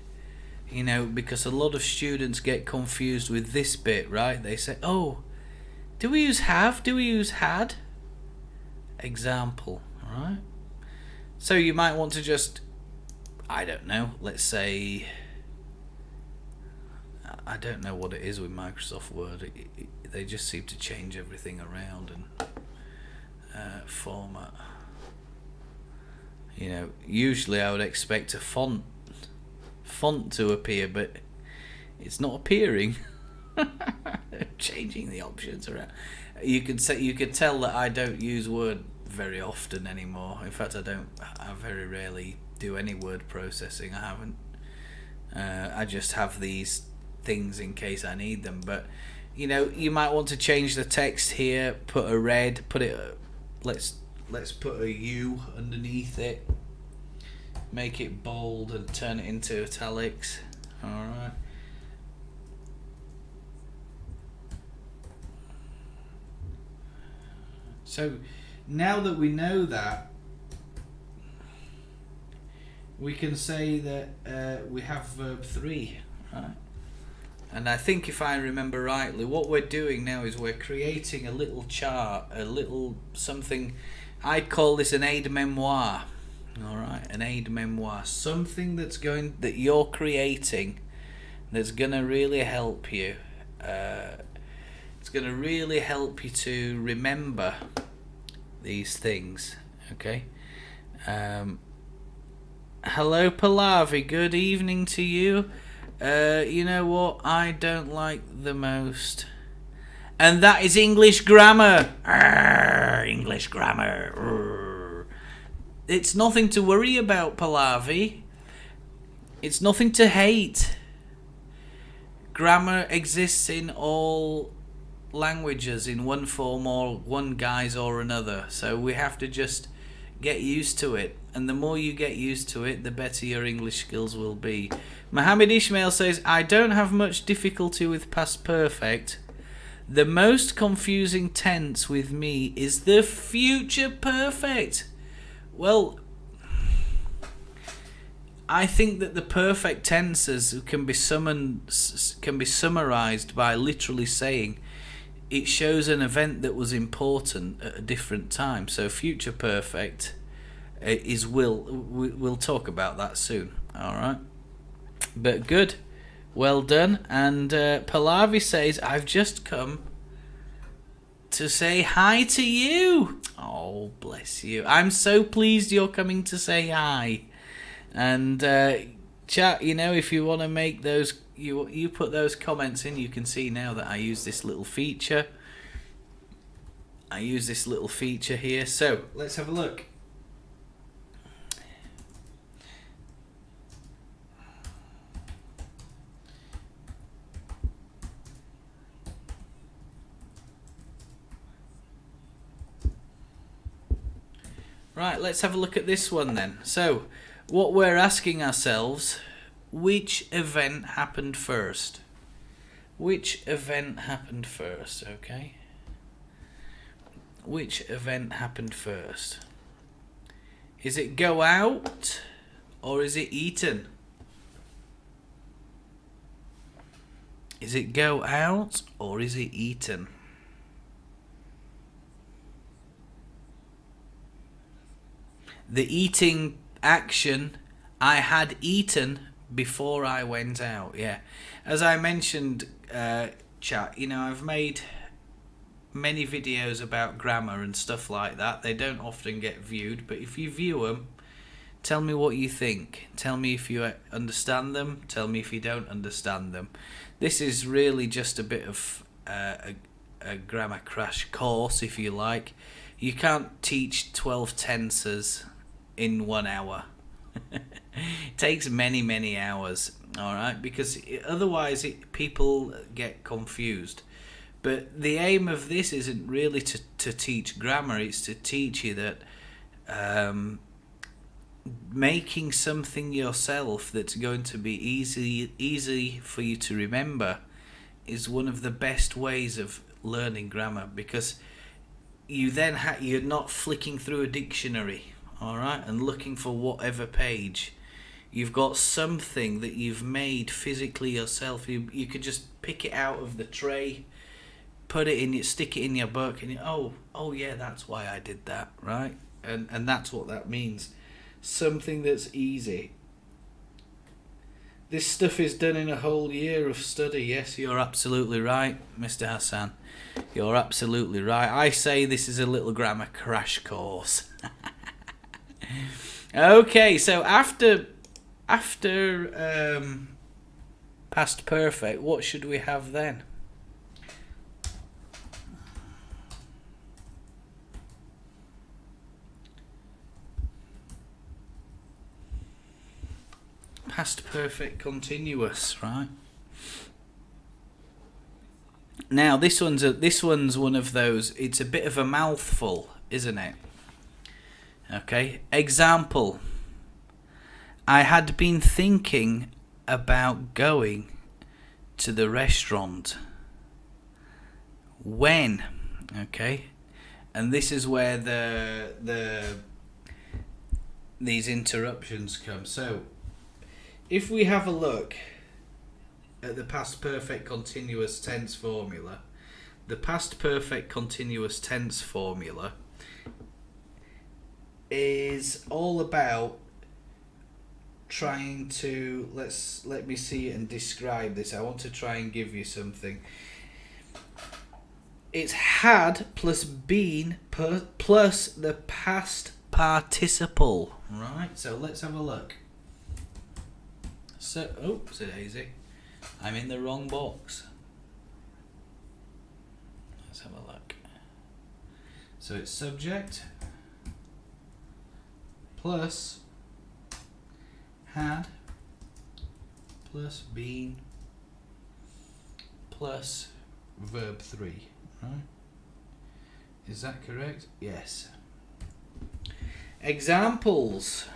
you know, because a lot of students get confused with this bit, right? They say, oh, do we use have? Do we use had? Example, right? So you might want to just, I don't know, let's say, I don't know what it is with Microsoft Word. They just seem to change everything around and format. You know, usually I would expect a font to appear, but it's not appearing. Changing the options around. You could tell that I don't use Word very often anymore. In fact, I very rarely do any word processing. I haven't. I just have these things in case I need them. But you know, you might want to change the text here. Put a red. Put it. Let's put a U underneath it. Make it bold and turn it into italics. All right. So now that we know that, we can say that we have verb 3, right? And I think if I remember rightly, what we're doing now is we're creating a little chart, a little something. I'd call this an aide-memoire. All right, an aide-memoire, something that you're creating that's gonna really help you. It's gonna really help you to remember these things. Okay. Hello, Pallavi. Good evening to you. You know what I don't like the most? And that is English grammar. English grammar. It's nothing to worry about, Pallavi. It's nothing to hate. Grammar exists in all languages in one form or one guise or another. So we have to just get used to it. And the more you get used to it, the better your English skills will be. Mohammed Ishmael says, I don't have much difficulty with past perfect. The most confusing tense with me is the future perfect. Well, I think that the perfect tenses can be summarized by literally saying it shows an event that was important at a different time. So future perfect is will. We'll talk about that soon. All right, but good, well done. And Pallavi says, I've just come to say hi to you. Oh, bless you. I'm so pleased you're coming to say hi. And chat, you know, if you want to make those, you put those comments in. You can see now that I use this little feature. I use this little feature here. So let's have a look. Right, let's have a look at this one then. So, what we're asking ourselves, which event happened first? Which event happened first, okay? Which event happened first? Is it go out or is it eaten? Is it go out or is it eaten? The eating action, I had eaten before I went out. Yeah, as I mentioned, chat, you know, I've made many videos about grammar and stuff like that. They don't often get viewed, but if you view them, tell me what you think. Tell me if you understand them. Tell me if you don't understand them. This is really just a bit of a grammar crash course, if you like. You can't teach 12 tenses in 1 hour. It takes many hours, all right, because otherwise people get confused. But the aim of this isn't really to teach grammar, it's to teach you that making something yourself that's going to be easy for you to remember is one of the best ways of learning grammar, because you then you're not flicking through a dictionary, all right, and looking for whatever page. You've got something that you've made physically yourself. You could just pick it out of the tray, put it in, stick it in your book, and oh yeah, that's why I did that, right? And that's what that means. Something that's easy. This stuff is done in a whole year of study. Yes, you're absolutely right, Mr. Hassan. You're absolutely right. I say this is a little grammar crash course. Okay, so after past perfect, what should we have then? Past perfect continuous, right? Now this one's one of those. It's a bit of a mouthful, isn't it? Okay. Example. I had been thinking about going to the restaurant when, okay, and this is where these interruptions come. So if we have a look at the past perfect continuous tense formula, the past perfect continuous tense formula is all about trying to, let me see it and describe this. I want to try and give you something. It's had plus been plus the past participle, right? So let's have a look. So, oops, daisy, I'm in the wrong box. Let's have a look. So it's subject plus had plus been plus verb 3, right? Is that correct? Yes. Examples.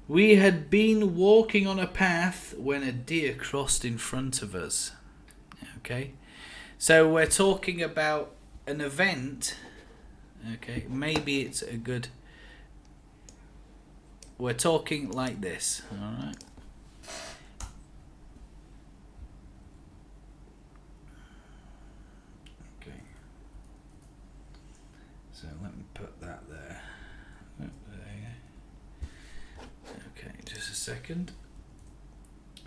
We had been walking on a path when a deer crossed in front of us. Okay, so we're talking about an event. Okay, maybe it's a good, we're talking like this, all right? Okay, so let me put that there. Oh, there you go. Okay, just a second.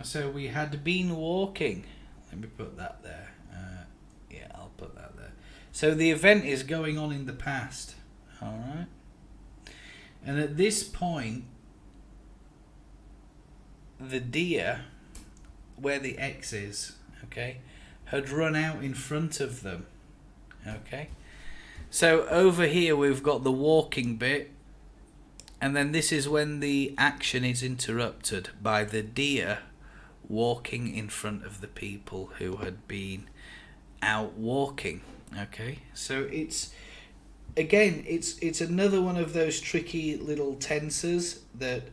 So we had been walking. Let me put that there. Yeah, I'll put that there. So the event is going on in the past, all right? And at this point, the deer, where the X is, okay, had run out in front of them, okay? So over here we've got the walking bit, and then this is when the action is interrupted by the deer walking in front of the people who had been out walking, okay? So it's, again, it's another one of those tricky little tensors that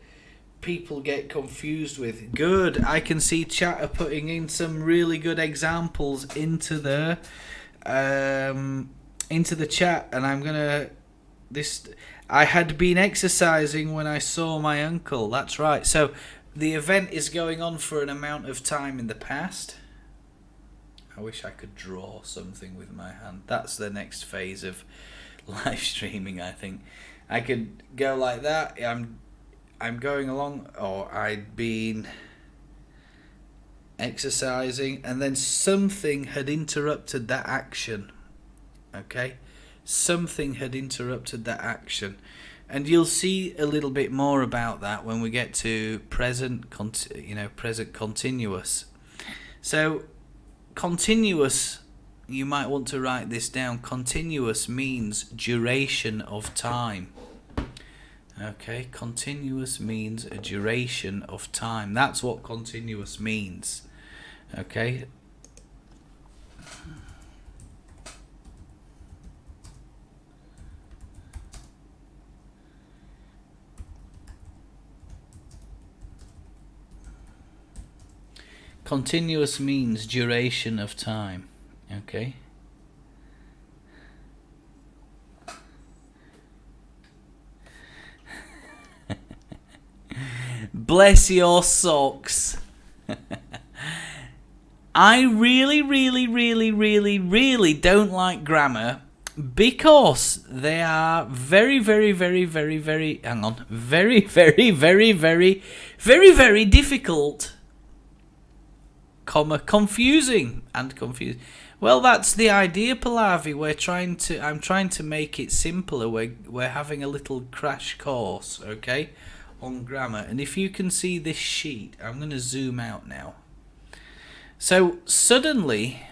people get confused with. Good, I can see chat are putting in some really good examples into the chat, and I'm gonna I had been exercising when I saw my uncle. That's right. So the event is going on for an amount of time in the past. I wish I could draw something with my hand. That's the next phase of live streaming, I think. I could go like that. I'm going along, or I'd been exercising, and then something had interrupted that action. Okay? Something had interrupted that action. And you'll see a little bit more about that when we get to present continuous. So continuous, you might want to write this down. Continuous means duration of time. Okay, continuous means a duration of time. That's what continuous means. Okay. Continuous means duration of time. Okay. Bless your socks. I really don't like grammar because they are very difficult, confusing and confusing. Well, that's the idea, Pallavi. I'm trying to make it simpler. We're having a little crash course, okay, on grammar. And if you can see this sheet, I'm going to zoom out now. So suddenly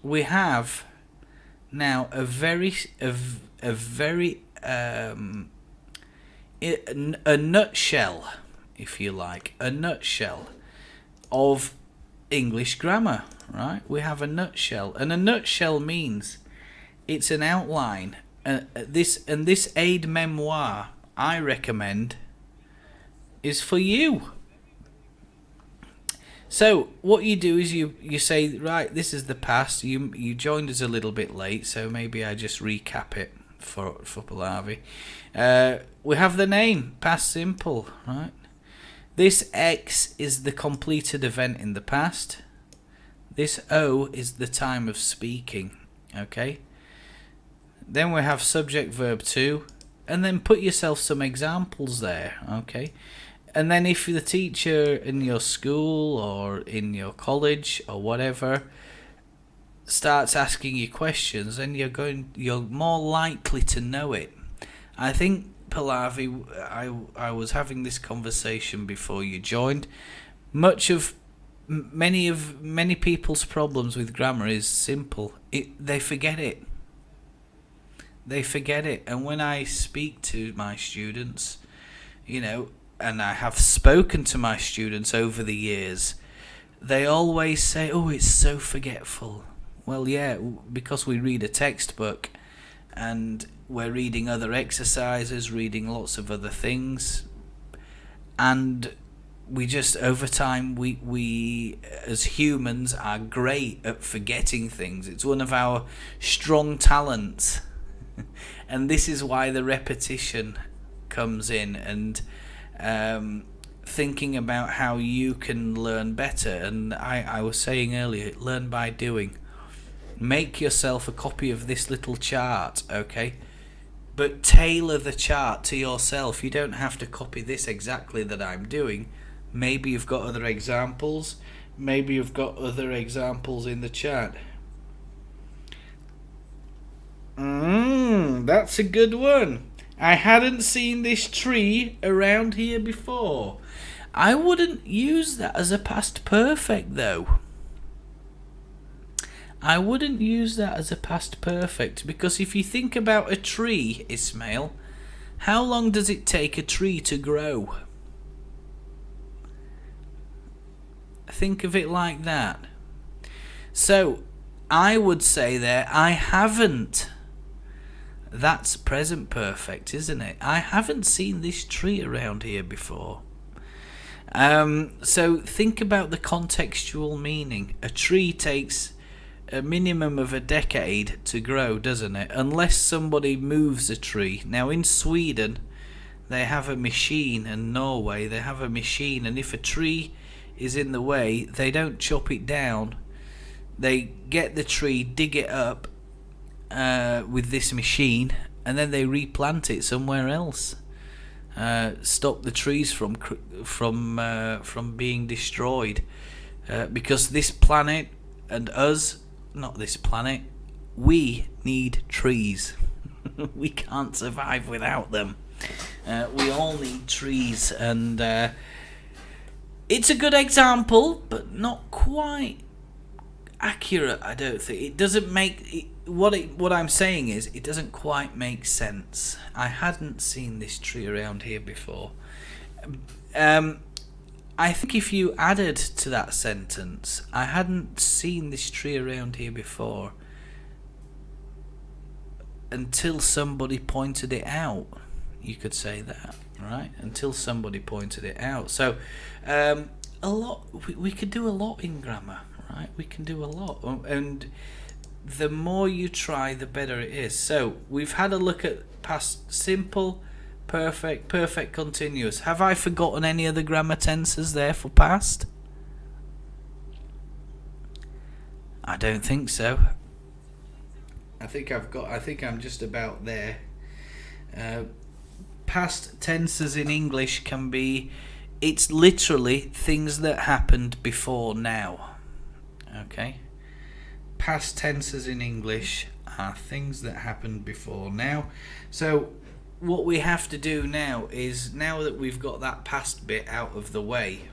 we have now a nutshell, if you like, a nutshell of English grammar, right? We have a nutshell, and a nutshell means it's an outline. This aide memoir I recommend is for you. So what you do is you say, right, this is the past. You joined us a little bit late, so maybe I just recap it for Pallavi. We have the name, past simple, right? This X is the completed event in the past. This O is the time of speaking, okay? Then we have subject verb 2, and then put yourself some examples there, okay? And then if the teacher in your school or in your college or whatever starts asking you questions, then you're more likely to know it. I think, Pallavi, I was having this conversation before you joined. Many people's problems with grammar is simple. They forget it. They forget it. And when I speak to my students, and I have spoken to my students over the years, they always say, "Oh, it's so forgetful." Well, yeah, because we read a textbook and we're reading other exercises, reading lots of other things, and we just, over time, we as humans are great at forgetting things. It's one of our strong talents. And this is why the repetition comes in, and thinking about how you can learn better. And I was saying earlier, learn by doing. Make yourself a copy of this little chart, okay? But tailor the chart to yourself. You don't have to copy this exactly that I'm doing. Maybe you've got other examples. Maybe you've got other examples in the chart. That's a good one. I hadn't seen this tree around here before. I wouldn't use that as a past perfect, though. I wouldn't use that as a past perfect, because if you think about a tree, Ismail, how long does it take a tree to grow? Think of it like that. So, I would say there, I haven't. That's present perfect, isn't it? I haven't seen this tree around here before. So think about the contextual meaning. A tree takes a minimum of a decade to grow, doesn't it? Unless somebody moves a tree. Now in Sweden, they have a machine, and Norway, they have a machine, and if a tree is in the way, they don't chop it down. They get the tree, dig it up with this machine, and then they replant it somewhere else. Stop the trees from being destroyed, because this planet and us, not this planet, we need trees. We can't survive without them. We all need trees, and it's a good example, but not quite accurate, I don't think. It doesn't make what I'm saying is, it doesn't quite make sense. I hadn't seen this tree around here before. I think if you added to that sentence, I hadn't seen this tree around here before until somebody pointed it out. You could say that, right? Until somebody pointed it out. So a lot, we could do a lot in grammar, right? We can do a lot, and the more you try, the better it is. So we've had a look at past simple, perfect, perfect continuous. Have I forgotten any other grammar tenses there for past? I don't think so. I think I'm just about there. Past tenses in English can be, it's literally things that happened before now. Okay? Past tenses in English are things that happened before now. So what we have to do now is, now that we've got that past bit out of the way,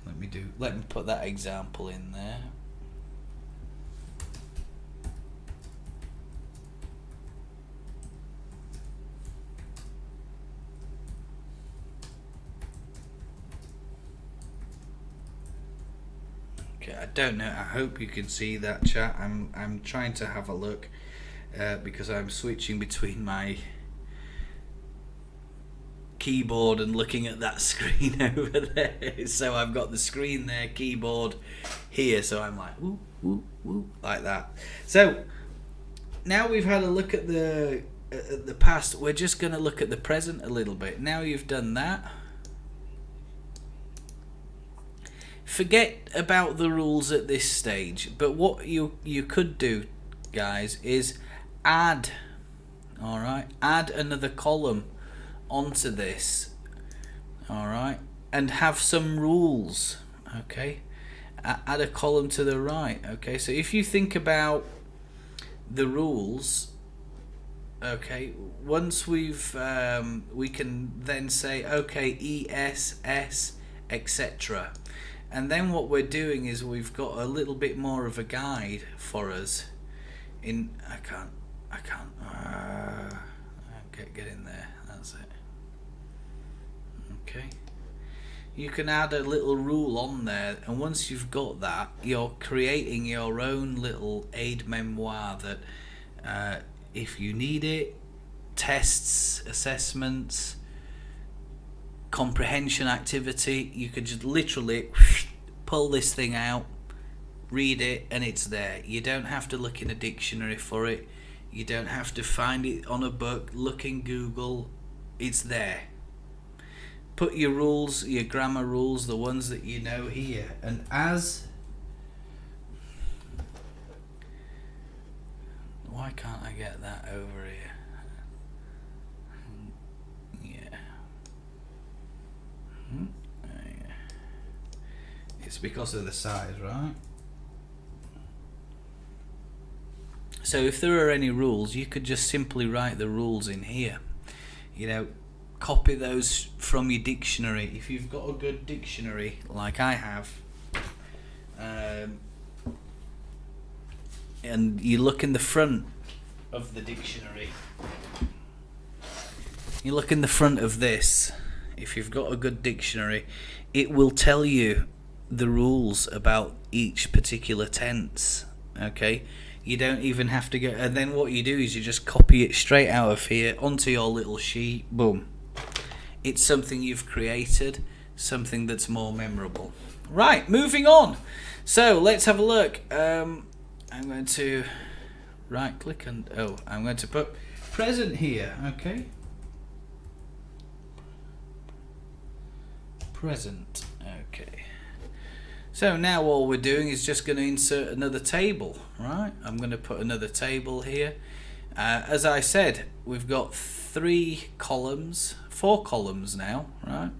let me put that example in there. I don't know. I hope you can see that, chat. I'm trying to have a look because I'm switching between my keyboard and looking at that screen over there. So I've got the screen there, keyboard here. So I'm like, woo, woo, woo, like that. So now we've had a look at the past. We're just going to look at the present a little bit. Now you've done that. Forget about the rules at this stage. But what you could do, guys, is add. All right, add another column onto this. All right, and have some rules. Okay, add a column to the right. Okay, so if you think about the rules, okay, once we've we can then say, okay, ES, S, etc. And then what we're doing is we've got a little bit more of a guide for us. I can't get in there. That's it. Okay. You can add a little rule on there, and once you've got that, you're creating your own little aid memoir that, if you need it, tests, assessments, comprehension activity, you could just literally pull this thing out, read it, and it's there. You don't have to look in a dictionary for it. You don't have to find it on a book, look in Google. It's there. Put your rules, your grammar rules, the ones that you know here. And why can't I get that over here? Yeah. It's because of the size, right? So if there are any rules, you could just simply write the rules in here. You know, copy those from your dictionary. If you've got a good dictionary, like I have, and you look in the front of the dictionary, you look in the front of this, if you've got a good dictionary, it will tell you the rules about each particular tense. Okay, you don't even have to go, and then what you do is you just copy it straight out of here onto your little sheet. Boom, it's something you've created, something that's more memorable. Right, moving on. So let's have a look. I'm going to right click and I'm going to put present here. Okay, present. Okay, so now all we're doing is just going to insert another table. Right, I'm going to put another table here. As I said, we've got 4 columns now, right?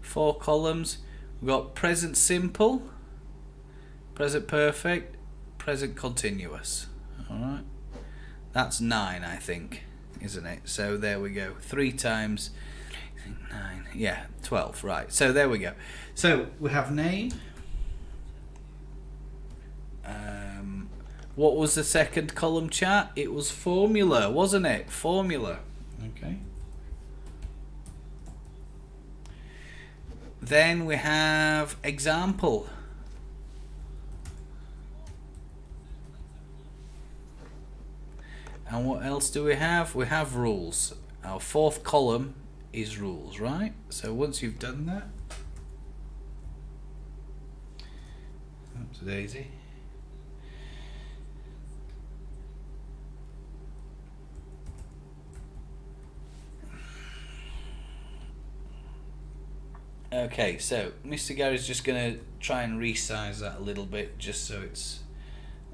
4 columns. We've got present simple, present perfect, present continuous. All right, that's 9, I think, isn't it? So there we go. 3 times 9, yeah, 12. Right. So there we go. So we have name. What was the second column, chat? It was formula, wasn't it? Formula. Okay. Then we have example. And what else do we have? We have rules. Our 4th column is rules, right? So once you've done that, oops, daisy. Okay, so Mr. Gary's just going to try and resize that a little bit, just so it's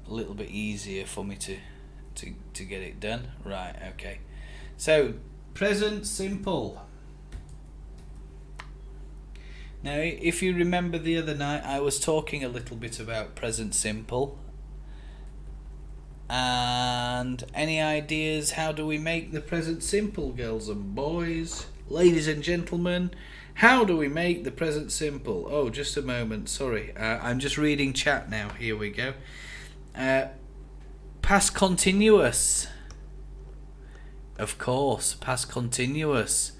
a little bit easier for me to get it done. Right, okay. So, present simple. Now, if you remember the other night, I was talking a little bit about present simple. And any ideas, how do we make the present simple, girls and boys? Ladies and gentlemen, how do we make the present simple? Oh, just a moment, sorry. I'm just reading chat now. Here we go. Past continuous. Of course, past continuous.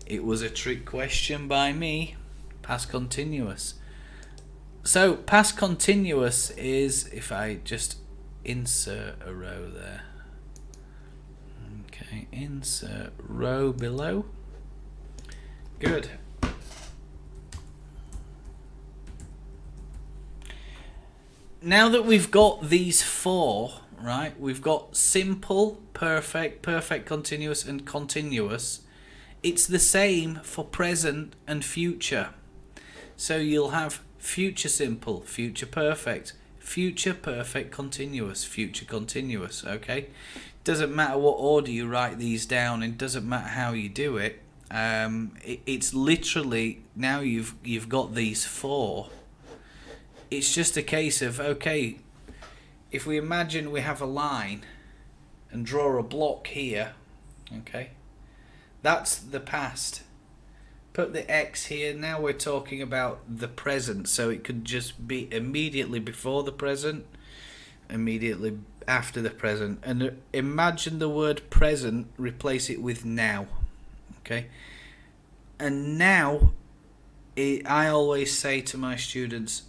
It was a trick question by me. Past continuous. So, past continuous is, if I just insert a row there. Okay, insert row below. Good. Now that we've got these four, right, we've got simple, perfect, perfect continuous, and continuous. It's the same for present and future. So you'll have future simple, future perfect, future perfect continuous, future continuous, okay? Doesn't matter what order you write these down, and doesn't matter how you do it. It's literally, now you've got these four. It's just a case of, okay, if we imagine we have a line and draw a block here, okay, that's the past. Put the X here. Now we're talking about the present, so it could just be immediately before the present, immediately after the present. And imagine the word present, replace it with now, okay? And now, I always say to my students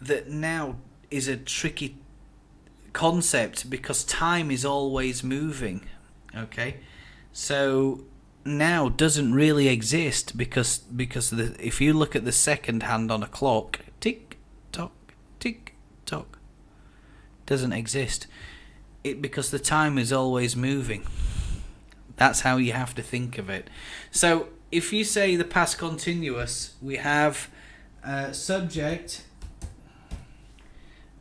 that now is a tricky concept because time is always moving, okay? So now doesn't really exist because if you look at the second hand on a clock, tick tock, doesn't exist. Because the time is always moving. That's how you have to think of it. So if you say the past continuous, we have subject.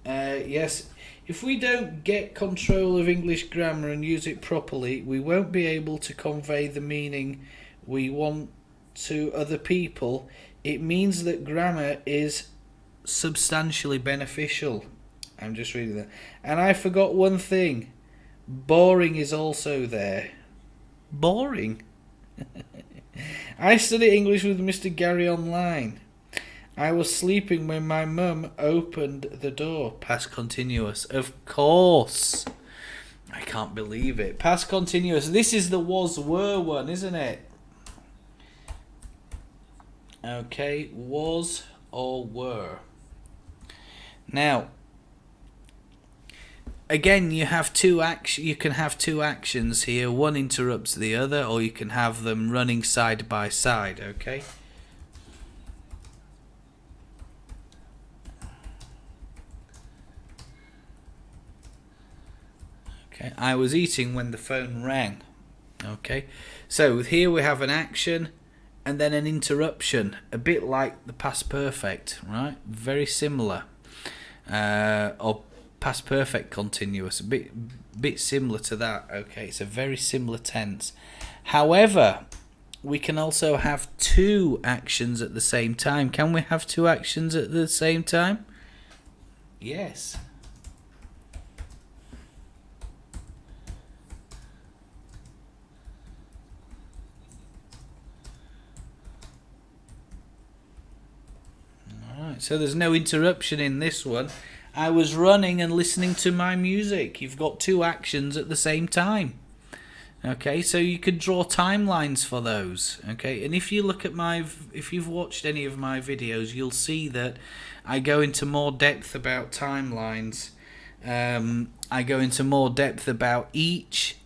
Yes, if we don't get control of English grammar and use it properly, we won't be able to convey the meaning we want to other people. It means that grammar is substantially beneficial. I'm just reading that. And I forgot one thing. Boring is also there. Boring? I study English with Mr. Gary online. I was sleeping when my mum opened the door. Past continuous. Of course. I can't believe it. Past continuous. This is the was, were one, isn't it? Okay. Was or were. Now, again, you have you can have two actions here. One interrupts the other, or you can have them running side by side, okay? Okay, I was eating when the phone rang. Okay, so here we have an action and then an interruption, a bit like the past perfect, right? Very similar. Or past perfect continuous, a bit similar to that. Okay, it's a very similar tense. However, we can also have two actions at the same time. Can we have two actions at the same time? Yes. Alright, so there's no interruption in this one. I was running and listening to my music. You've got two actions at the same time. Okay, so you could draw timelines for those. Okay, and if you look at if you've watched any of my videos, you'll see that I go into more depth about timelines. I go into more depth about each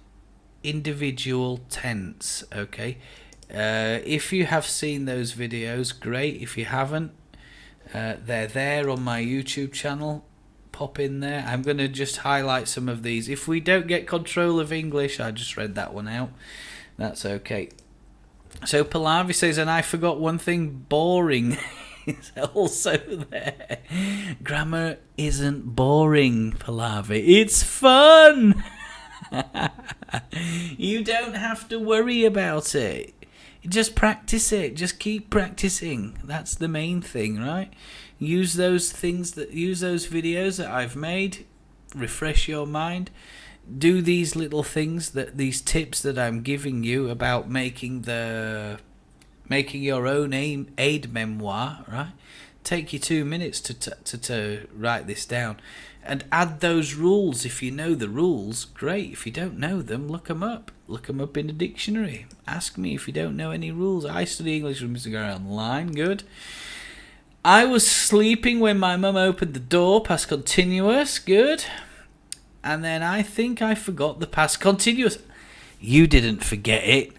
individual tense. Okay, if you have seen those videos, great. If you haven't, they're there on my YouTube channel. Pop in there. I'm going to just highlight some of these. If we don't get control of English, I just read that one out. That's okay. So Pallavi says, and I forgot one thing, boring is also there. Grammar isn't boring, Pallavi. It's fun. You don't have to worry about it. Just practice it. Just keep practicing. That's the main thing, right? Use those videos that I've made. Refresh your mind. Do these little things, these tips that I'm giving you about making your own aid memoir, right? Take you 2 minutes to write this down, and add those rules. If you know the rules, great. If you don't know them, look them up. Look them up in the dictionary. Ask me if you don't know any rules. I study English with Mr. Gary online. Good. I was sleeping when my mum opened the door. Past continuous. Good. And then I think I forgot the past continuous. You didn't forget it.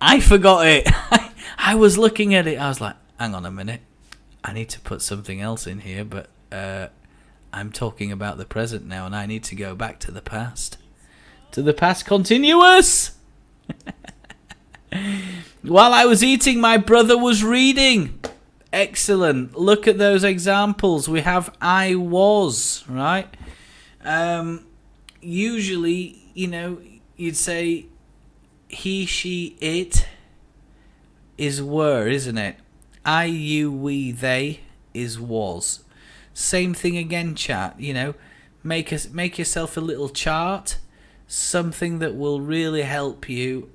I forgot it. I was looking at it. I was like, hang on a minute. I need to put something else in here, but I'm talking about the present now, and I need to go back to the past. To the past continuous! While I was eating, my brother was reading. Excellent. Look at those examples. We have I was, right? Usually, you'd say he, she, it is were, isn't it? I, you, we, they is was. Same thing again, chat. Make yourself a little chart. Something that will really help you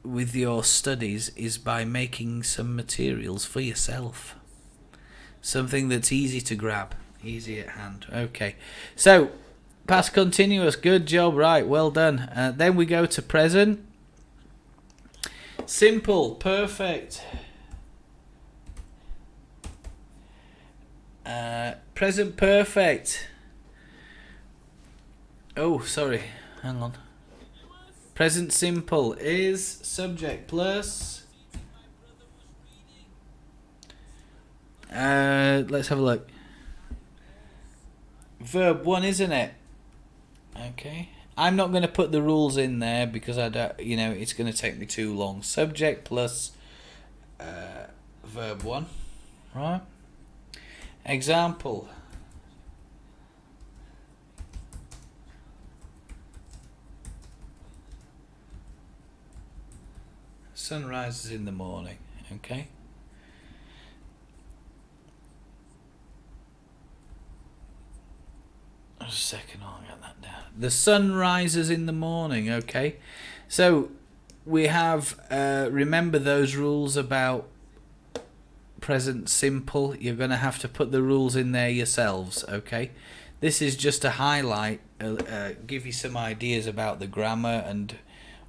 with your studies is by making some materials for yourself. Something that's easy to grab, easy at hand. Okay, so past continuous, good job, right, well done. Then we go to present simple, perfect. Present perfect. Oh, sorry, hang on. Present simple is subject plus. Let's have a look. Verb 1, isn't it? Okay. I'm not going to put the rules in there because I don't, it's going to take me too long. Subject plus verb 1, right? Example. Sun rises in the morning, okay? Just a second, I'll get that down. The sun rises in the morning, okay? So we have, remember those rules about present simple. You're going to have to put the rules in there yourselves, okay? This is just a highlight, give you some ideas about the grammar and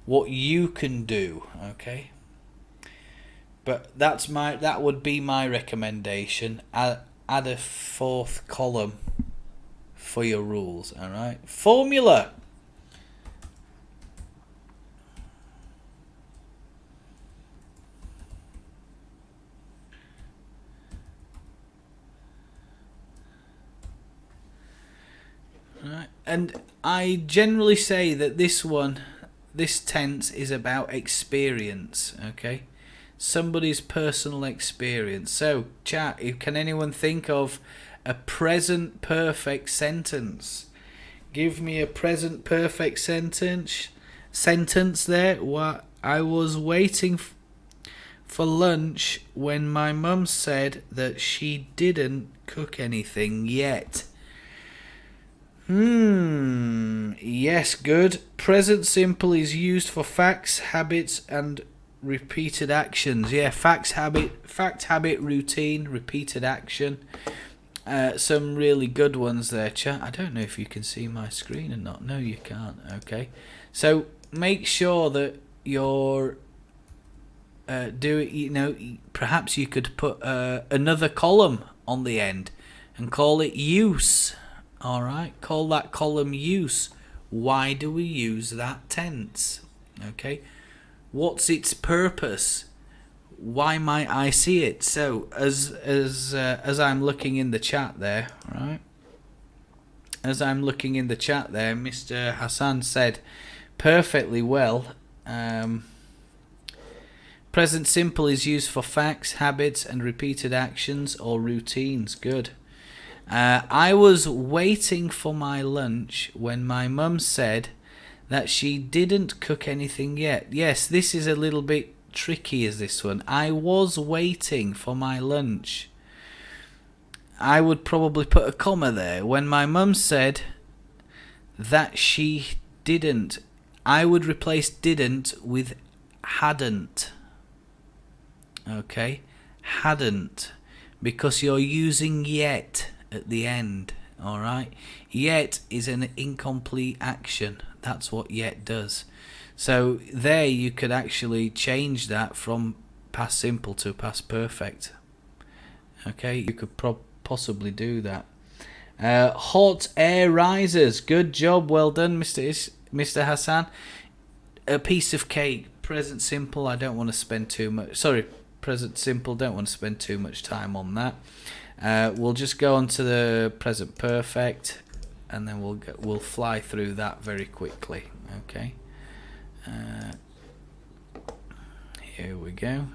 what you can do, okay? But that would be my recommendation. Add a fourth column for your rules, all right? Formula. All right. And I generally say that this tense is about experience, okay? Somebody's personal experience. So, chat, can anyone think of a present perfect sentence? Give me a present perfect sentence there. What I was waiting for lunch when my mum said that she didn't cook anything yet. Yes, good. Present simple is used for facts, habits, and repeated actions. Yeah, fact, habit, routine, repeated action. Some really good ones there, chat. I don't know if you can see my screen or not. No, you can't. Okay, so make sure that you're perhaps you could put another column on the end and call it use. All right, call that column use. Why do we use that tense? Okay, what's its purpose? Why might I see it? So as I'm looking in the chat there, right? As I'm looking in the chat there, Mr. Hassan said perfectly well. Present simple is used for facts, habits, and repeated actions or routines. Good. I was waiting for my lunch when my mum said that she didn't cook anything yet. Yes, this is a little bit tricky, is this one. I was waiting for my lunch. I would probably put a comma there. When my mum said that she didn't, I would replace didn't with hadn't. Okay? Hadn't. Because you're using yet at the end. Alright? Yet is an incomplete action. That's what yet does. So there you could actually change that from past simple to past perfect. Okay, you could possibly do that. Hot air rises. Good job, well done, Mr. Hassan. a piece of cake. Present simple. I don't want to spend too much. Sorry, present simple. Don't want to spend too much time on that. We'll just go on to the present perfect, and then we'll fly through that very quickly. Okay. Here we go.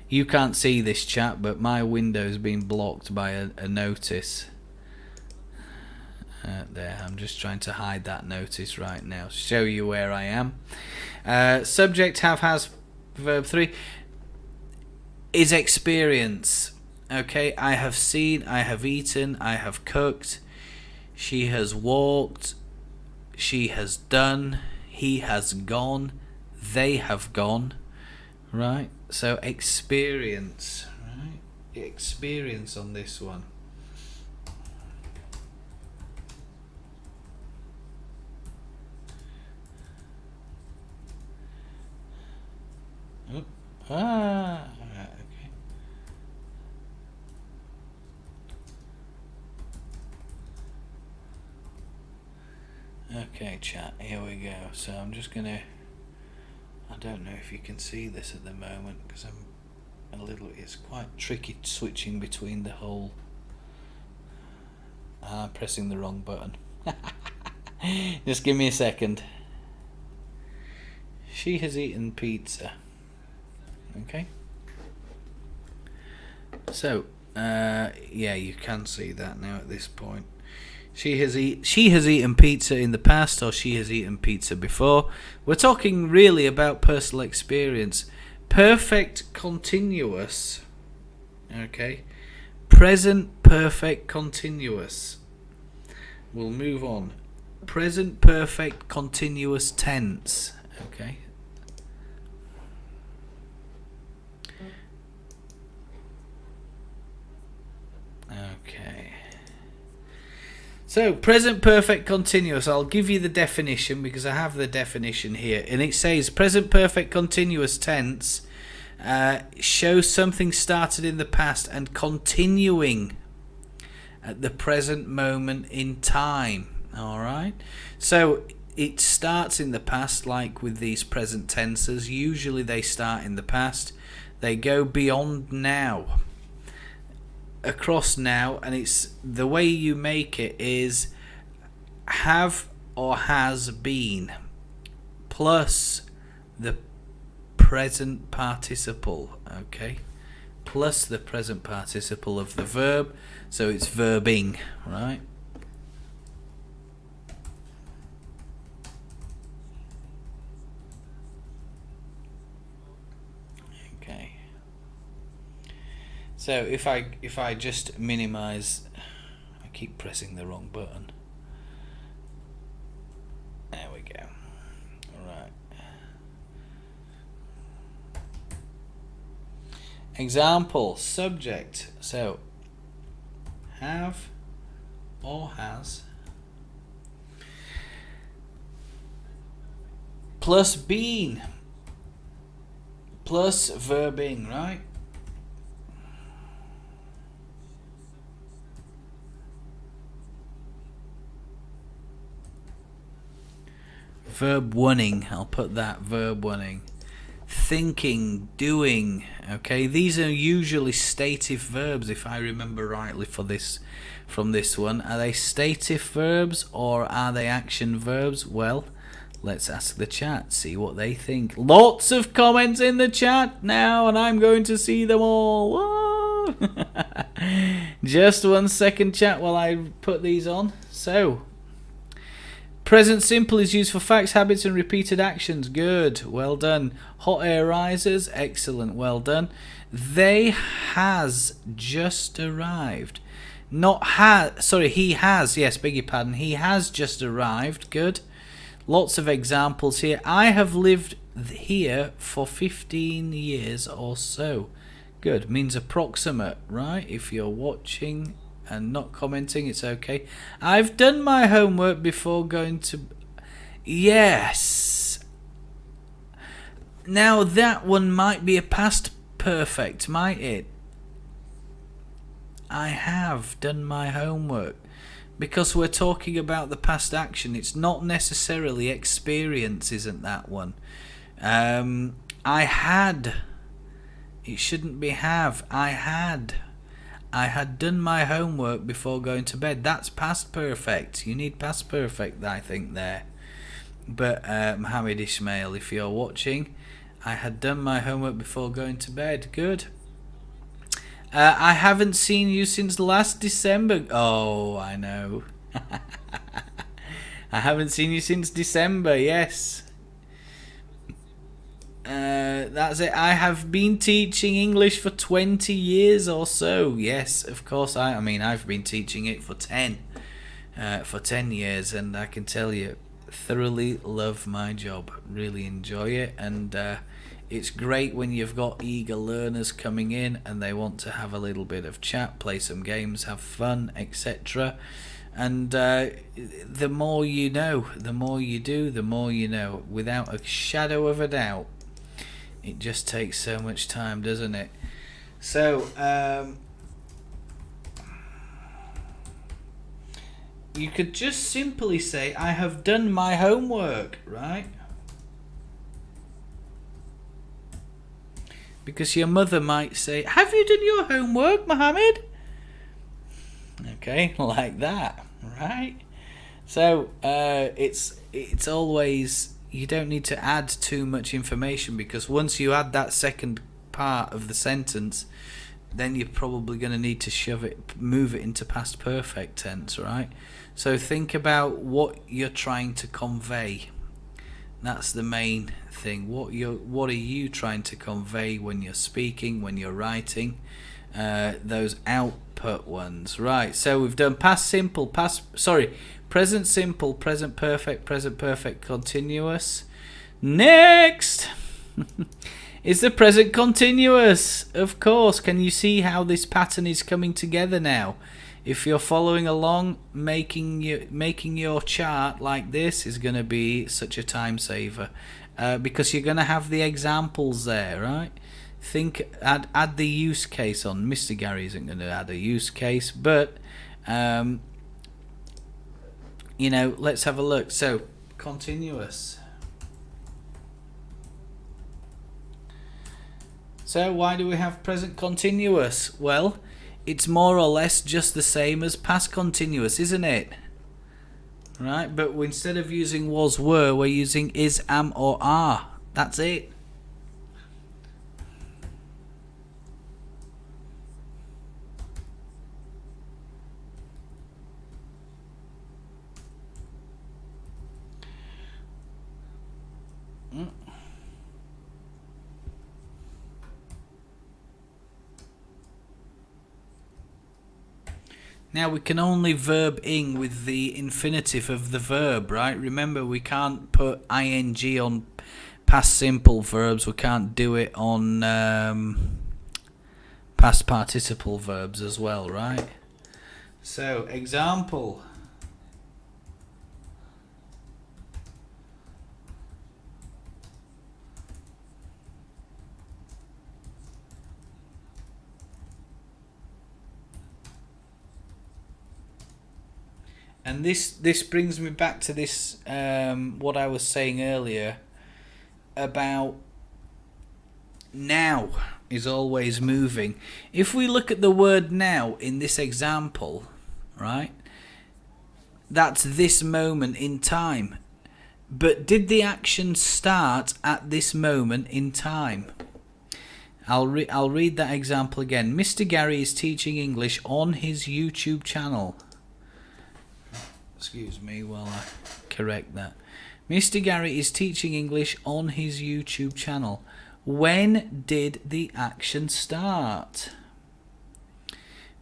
You can't see this, chat, but my window's been blocked by a notice. There, I'm just trying to hide that notice right now. Show you where I am. Subject have, has, verb 3 is experience. Okay, I have seen, I have eaten, I have cooked, she has walked, she has done, he has gone, they have gone. Right, so experience, right? Experience on this one. Right, okay, chat, here we go. So I'm just gonna, I don't know if you can see this at the moment because I'm a little, it's quite tricky switching between the whole, I'm pressing the wrong button. Just give me a second. She has eaten pizza. Okay. So, yeah, you can see that now at this point. She has eaten pizza in the past, or she has eaten pizza before. We're talking really about personal experience. Perfect continuous. Okay. Present perfect continuous. We'll move on. Present perfect continuous tense. Okay. Okay. So, present perfect continuous. I'll give you the definition because I have the definition here. And it says present perfect continuous tense shows something started in the past and continuing at the present moment in time. Alright? So, it starts in the past, like with these present tenses. Usually they start in the past. They go beyond now. Across now, and it's the way you make it is have or has been plus the present participle, okay, plus the present participle of the verb, so it's verbing, right? So if I just minimize, I keep pressing the wrong button. There we go. Right. Example, subject. So have or has plus been plus verbing, right? Verb oneing, I'll put that, verb oneing. Thinking, doing, okay, these are usually stative verbs if I remember rightly for this, from this one. Are they stative verbs or are they action verbs? Well, let's ask the chat, see what they think. Lots of comments in the chat now and I'm going to see them all. Whoa. Just 1 second, chat, while I put these on. So, present simple is used for facts, habits and repeated actions. Good, well done. Hot air rises, excellent, well done. They has just arrived. Not has, sorry, he has, yes, beg your pardon. He has just arrived, good. Lots of examples here. I have lived here for 15 years or so. Good, means approximate, right? If you're watching and not commenting, it's okay. I've done my homework before going to... Yes. Now that one might be a past perfect, might it? I have done my homework Because we're talking about the past action. It's not necessarily experience, isn't that one? I had. It shouldn't be have. I had. I had done my homework before going to bed. That's past perfect. You need past perfect, I think, there. But Mohammed Ismail, if you're watching, I had done my homework before going to bed. Good. I haven't seen you since last December. Oh, I know. I haven't seen you since December, yes. That's it. I have been teaching English for 20 years or so. Yes, of course. I mean, I've been teaching it for 10 years, and I can tell you, thoroughly love my job. Really enjoy it, and it's great when you've got eager learners coming in and they want to have a little bit of chat, play some games, have fun, etc. And the more you know, the more you do, the more you know, without a shadow of a doubt. It just takes so much time, doesn't it? So, you could just simply say, I have done my homework, right? Because your mother might say, have you done your homework, Mohammed? Okay, like that, right? So, it's always... You don't need to add too much information, because once you add that second part of the sentence, then you're probably going to need to move it into past perfect tense, right? So think about what you're trying to convey. That's the main thing. What are you trying to convey when you're speaking, when you're writing? Those output ones, right? So we've done present simple, present perfect continuous. Next is the present continuous. Of course, can you see how this pattern is coming together now? If you're following along, making your chart like this is going to be such a time saver, because you're going to have the examples there, right? Add the use case on. Mr. Gary isn't going to add a use case, but let's have a look. So, continuous. So, why do we have present continuous? Well, it's more or less just the same as past continuous, isn't it? Right, but instead of using was, were, we're using is, am, or are. That's it. Now we can only verb ing with the infinitive of the verb, right? Remember, we can't put ing on past simple verbs. We can't do it on past participle verbs as well, right? So, example. And this brings me back to this what I was saying earlier about now is always moving. If we look at the word now in this example, right, that's this moment in time. But did the action start at this moment in time? I'll read that example again. Mr. Gary is teaching English on his YouTube channel. Excuse me while I correct that. Mr. Gary is teaching English on his YouTube channel. When did the action start?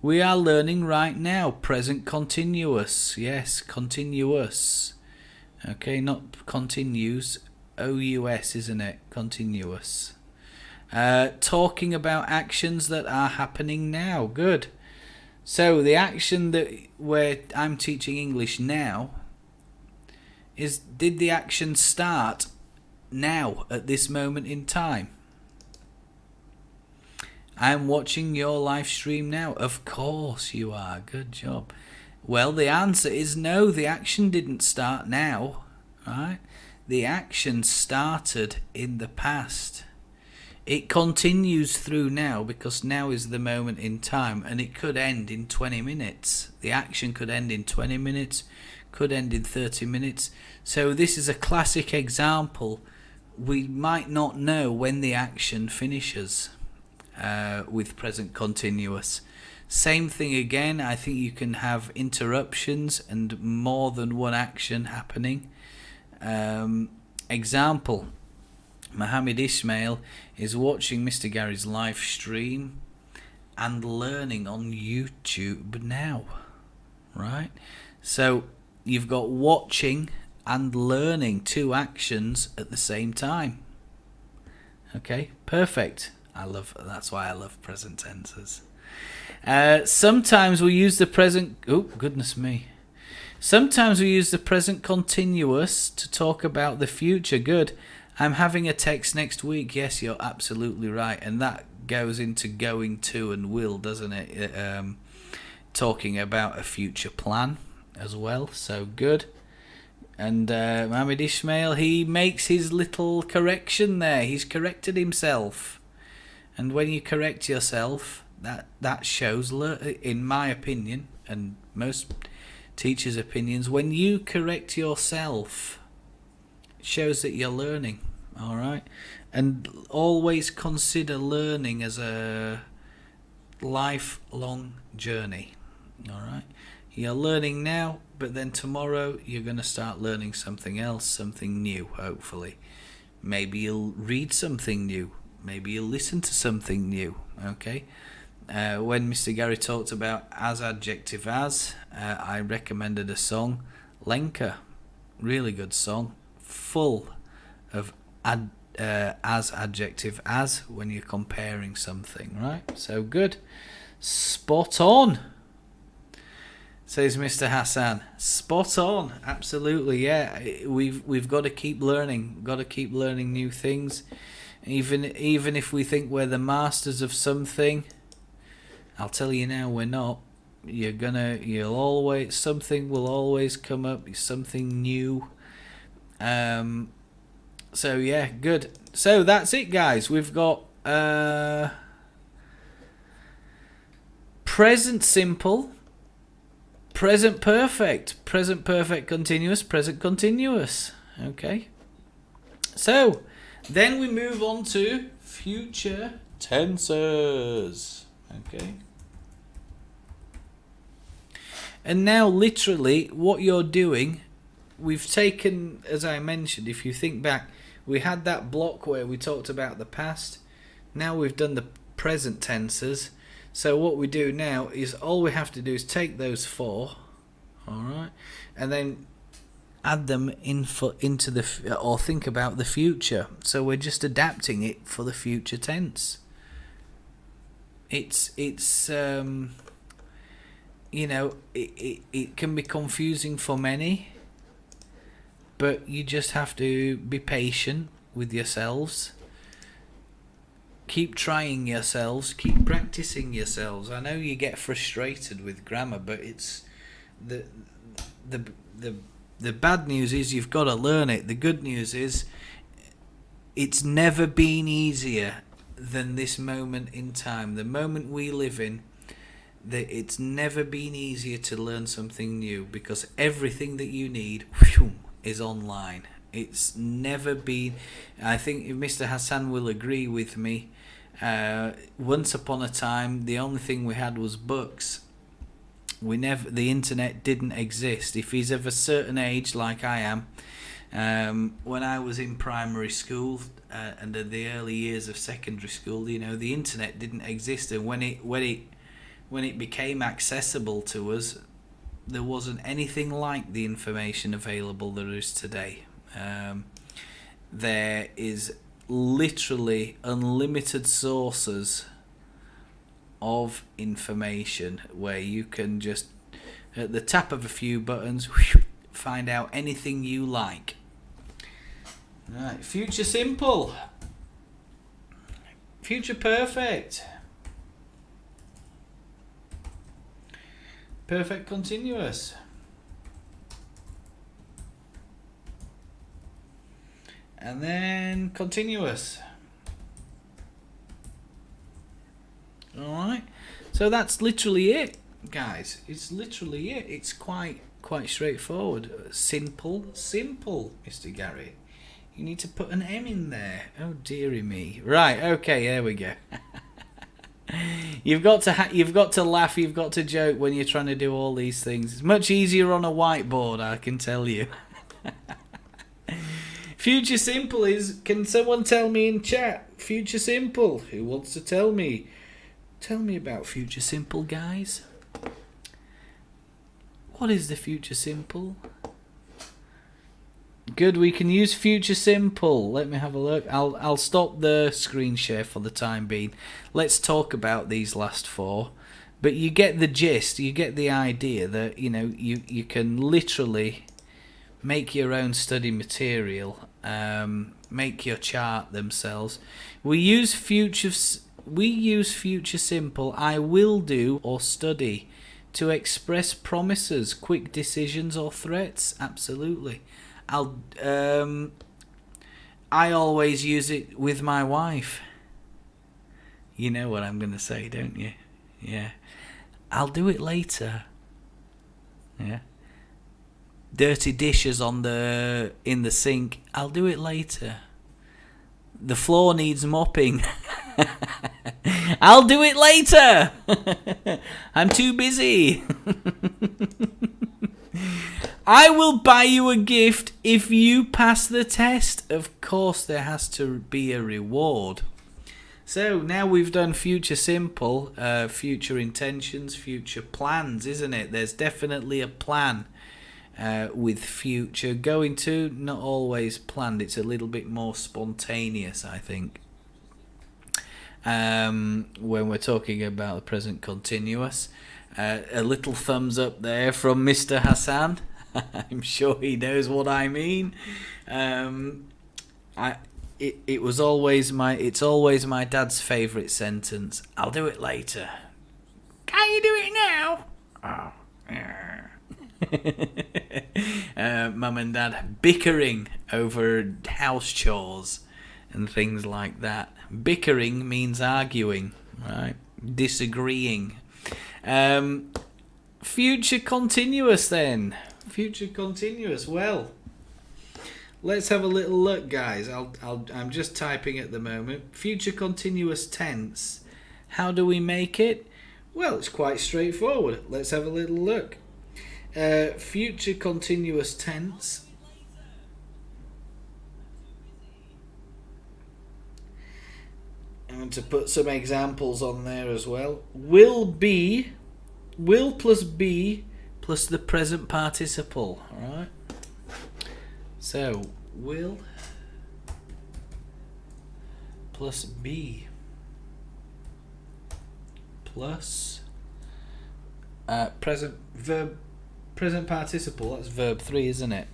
We are learning right now. Present continuous. Yes, continuous. Okay, not continues. O-U-S, isn't it? Continuous. Talking about actions that are happening now. Good. So the action where I'm teaching English now is, did the action start now at this moment in time? I'm watching your live stream now. Of course you are. Good job. Well, the answer is no, the action didn't start now, right? The action started in the past. It continues through now because now is the moment in time, and it could end in 20 minutes. The action could end in 20 minutes, could end in 30 minutes. So this is a classic example. We might not know when the action finishes with present continuous. Same thing again, I think you can have interruptions and more than one action happening. Example, Mohammed Ismail is watching Mr. Gary's live stream and learning on YouTube now, right? So you've got watching and learning, two actions at the same time. Okay, perfect. That's why I love present tenses. Sometimes we use the present. Oh, goodness me. Sometimes we use the present continuous to talk about the future. Good. I'm having a text next week. Yes, you're absolutely right. And that goes into going to and will, doesn't it? Talking about a future plan as well. So good. And Mohammed Ismail, he makes his little correction there. He's corrected himself. And when you correct yourself, that shows, in my opinion, and most teachers' opinions, when you correct yourself, it shows that you're learning, all right? And always consider learning as a lifelong journey, all right? You're learning now, but then tomorrow you're going to start learning something else, something new, hopefully. Maybe you'll read something new. Maybe you'll listen to something new, okay? When Mr. Gary talked about as adjective as, I recommended a song, Lenka. Really good song, full of as adjective as when you're comparing something, right? So good. Spot on, says Mr. Hassan. Spot on, absolutely, yeah. We've got to keep learning, new things. Even if we think we're the masters of something, I'll tell you now, we're not. Something will always come up, something new. So yeah, good. So that's it, guys. We've got present simple, present perfect continuous, present continuous. Okay. So then we move on to future tenses. Okay. And now literally what you're doing, we've taken, as I mentioned, if you think back, we had that block where we talked about the past. Now we've done the present tenses. So what we do now is all we have to do is take those four, all right, and then add them into the, or think about the future. So we're just adapting it for the future tense. It's you know, it can be confusing for many, but you just have to be patient with yourselves. Keep trying yourselves, keep practicing yourselves. I know you get frustrated with grammar, but it's the bad news is you've got to learn it. The good news is it's never been easier than this moment in time. The moment we live in, it's never been easier to learn something new, because everything that you need is online. It's never been, I think Mr. Hassan will agree with me, once upon a time the only thing we had was books. The internet didn't exist. If he's of a certain age like I am, when I was in primary school and in the early years of secondary school, you know, the internet didn't exist, and when it became accessible to us, there wasn't anything like the information available there is today. There is literally unlimited sources of information where you can just, at the tap of a few buttons, find out anything you like. Right, future simple, future perfect. perfect continuous. And then continuous. Alright, so that's literally it, guys. It's literally it. It's quite straightforward. Simple, Mr. Gary. You need to put an M in there. Oh dearie me. Right, okay, there we go. You've got to laugh, you've got to joke when you're trying to do all these things. It's much easier on a whiteboard, I can tell you. Future simple is, can someone tell me in chat? Future simple. Who wants to tell me? Tell me about future simple, guys. What is the future simple? Good, we can use future simple. Let me have a look. I'll stop the screen share for the time being. Let's talk about these last four. But you get the gist, you get the idea that, you know, you can literally make your own study material, make your chart themselves. We use future simple, I will do or study, to express promises, quick decisions or threats. Absolutely. I always use it with my wife. You know what I'm going to say, don't you? Yeah. I'll do it later. Yeah. Dirty dishes in the sink. I'll do it later. The floor needs mopping. I'll do it later. I'm too busy. I will buy you a gift if you pass the test. Of course, there has to be a reward. So now we've done future simple, future intentions, future plans, isn't it? There's definitely a plan with future. Going to, not always planned. It's a little bit more spontaneous, I think. When we're talking about the present continuous. A little thumbs up there from Mr. Hassan. I'm sure he knows what I mean. It's always my dad's favourite sentence. I'll do it later. Can you do it now? Oh, yeah. Mum and dad bickering over house chores and things like that. Bickering means arguing, right? Disagreeing. Future continuous then. Future continuous. Well, let's have a little look, guys. I'm just typing at the moment. Future continuous tense. How do we make it? Well, it's quite straightforward. Let's have a little look. Future continuous tense. I'm going to put some examples on there as well. Will plus be plus the present participle. Alright. So, will plus be plus present participle. That's verb 3, isn't it?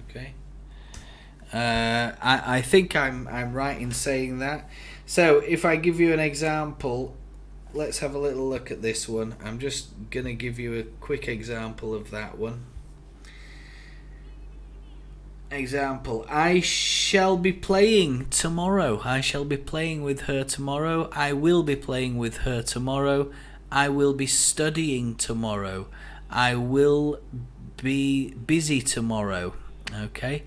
Okay. I think I'm right in saying that. So if I give you an example, let's have a little look at this one. I'm just gonna give you a quick example of that one. Example: I shall be playing tomorrow. I shall be playing with her tomorrow. I will be playing with her tomorrow. I will be studying tomorrow. I will be busy tomorrow. Okay.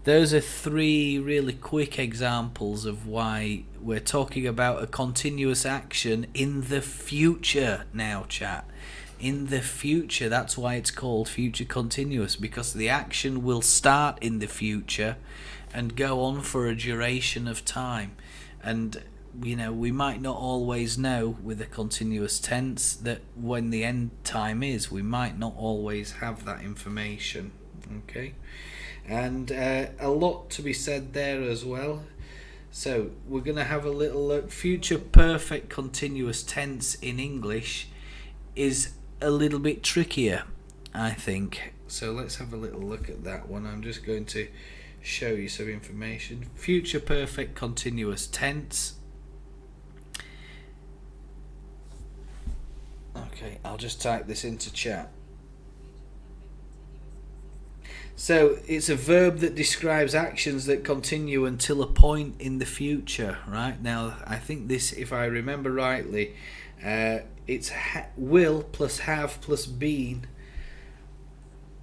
Those are 3 really quick examples of why we're talking about a continuous action in the future now, chat. In the future, that's why it's called future continuous, because the action will start in the future and go on for a duration of time. And, you know, we might not always know with a continuous tense that when the end time is, we might not always have that information. Okay? And a lot to be said there as well. So we're going to have a little look. Future perfect continuous tense in English is a little bit trickier, I think. So let's have a little look at that one. I'm just going to show you some information. Future perfect continuous tense. Okay, I'll just type this into chat. So it's a verb that describes actions that continue until a point in the future, right? Now, I think this, if I remember rightly, it's will plus have plus been.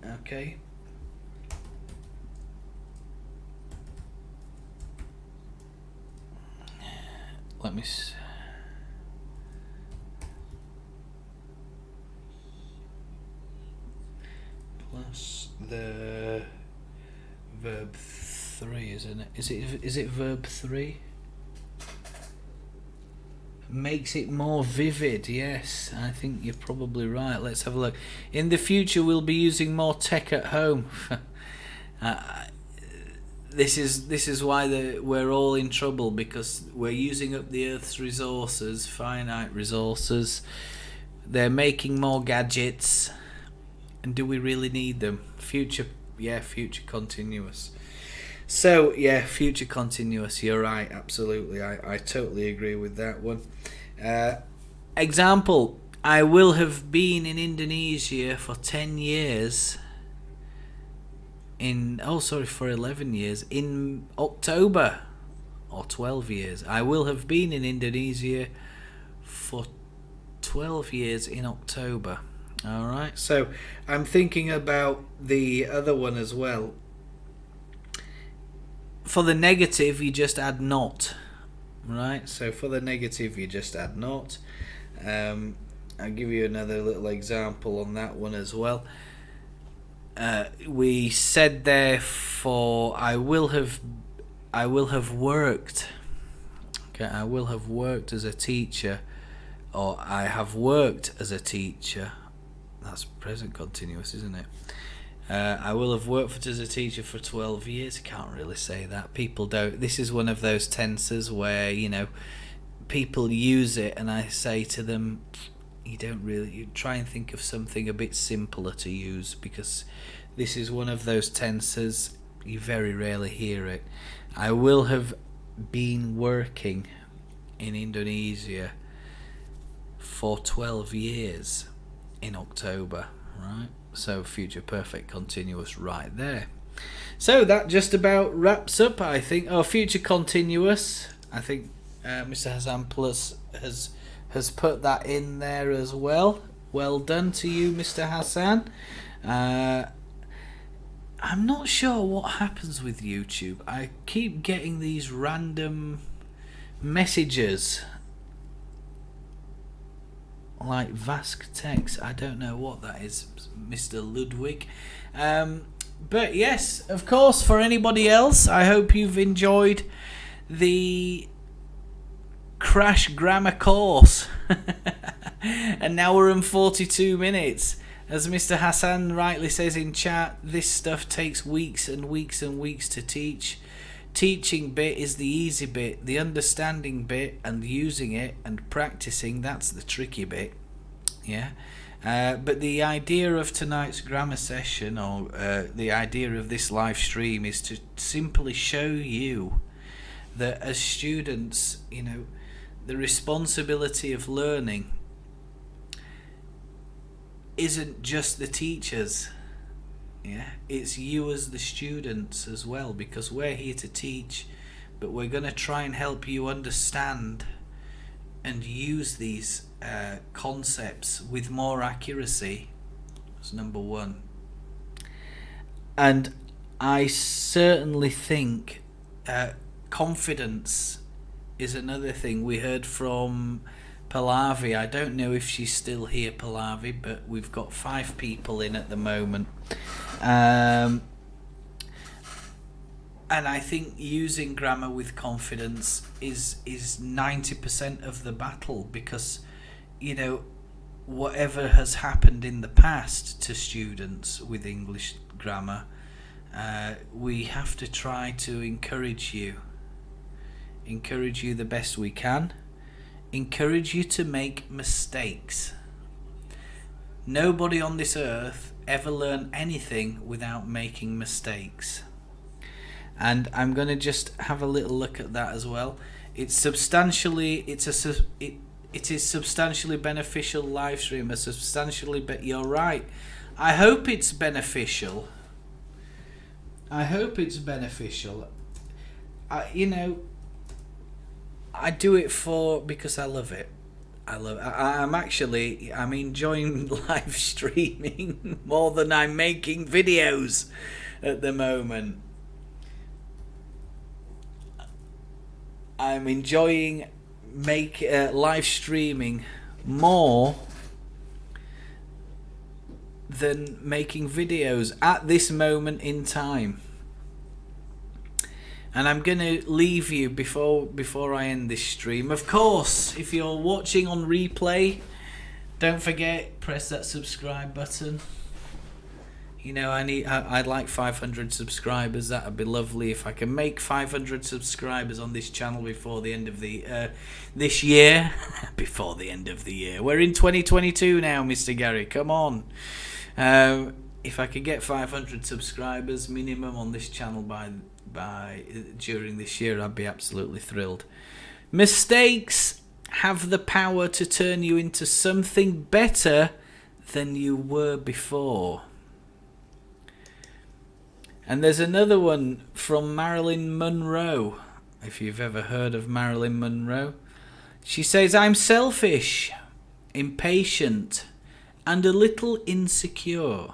Okay. Let me see. Plus the verb 3, isn't it? Is it verb 3? Makes it more vivid. Yes, I think you're probably right. Let's have a look. In the future, we'll be using more tech at home. This is why we're all in trouble, because we're using up the Earth's resources, finite resources. They're making more gadgets, and do we really need them? Future continuous. So future continuous. You're right, absolutely. I totally agree with that one. Example: I will have been in Indonesia for 10 years. For 11 years in October, or 12 years. I will have been in Indonesia for 12 years in October. All right. So I'm thinking about the other one as well. For the negative, you just add not. Right. So for the negative, you just add not. I'll give you another little example on that one as well. We said there for I will have worked. Okay, I will have worked as a teacher, or I have worked as a teacher. That's present continuous, isn't it? I will have worked as a teacher for 12 years. I can't really say that. People don't. This is one of those tenses where, people use it, and I say to them, you try and think of something a bit simpler to use, because this is one of those tenses you very rarely hear it. I will have been working in Indonesia for 12 years in October, right? So future perfect continuous right there. So that just about wraps up, I think. Future continuous, I think Mr. Hassan Plus has put that in there as well. Well done to you, Mr. Hassan. I'm not sure what happens with YouTube. I keep getting these random messages like Vask text. I don't know what that is, Mr. Ludwig. But yes, of course, for anybody else, I hope you've enjoyed the Crash Grammar course. And now we're in 42 minutes. As Mr. Hassan rightly says in chat, this stuff takes weeks and weeks and weeks to teach. Teaching bit is the easy bit. The understanding bit and using it and practicing, that's the tricky bit. Yeah. But the idea of tonight's grammar session, or the idea of this live stream, is to simply show you that as students, the responsibility of learning isn't just the teachers. Yeah, it's you as the students as well, because we're here to teach, but we're going to try and help you understand and use these concepts with more accuracy. That's number one. And I certainly think confidence is another thing. We heard from Pallavi. I don't know if she's still here, Pallavi, but we've got 5 people in at the moment. And I think using grammar with confidence is 90% of the battle, because whatever has happened in the past to students with English grammar, we have to try to encourage you the best we can, encourage you to make mistakes. Nobody on this earth ever learned anything without making mistakes. And I'm going to just have a little look at that as well. It's it is substantially beneficial live stream. You're right. I hope it's beneficial. I hope it's beneficial. I do it because I love it. I'm enjoying live streaming more than I'm making videos at the moment. I'm enjoying live streaming more than making videos at this moment in time. And I'm going to leave you before I end this stream. Of course, if you're watching on replay, don't forget, press that subscribe button. I'd like 500 subscribers. That would be lovely. If I can make 500 subscribers on this channel before the end of this year. Before the end of the year. We're in 2022 now, Mr. Gary. Come on. If I could get 500 subscribers minimum on this channel by during this year, I'd be absolutely thrilled. Mistakes have the power to turn you into something better than you were before. And there's another one from Marilyn Monroe. If you've ever heard of Marilyn Monroe, she says, "I'm selfish, impatient, and a little insecure.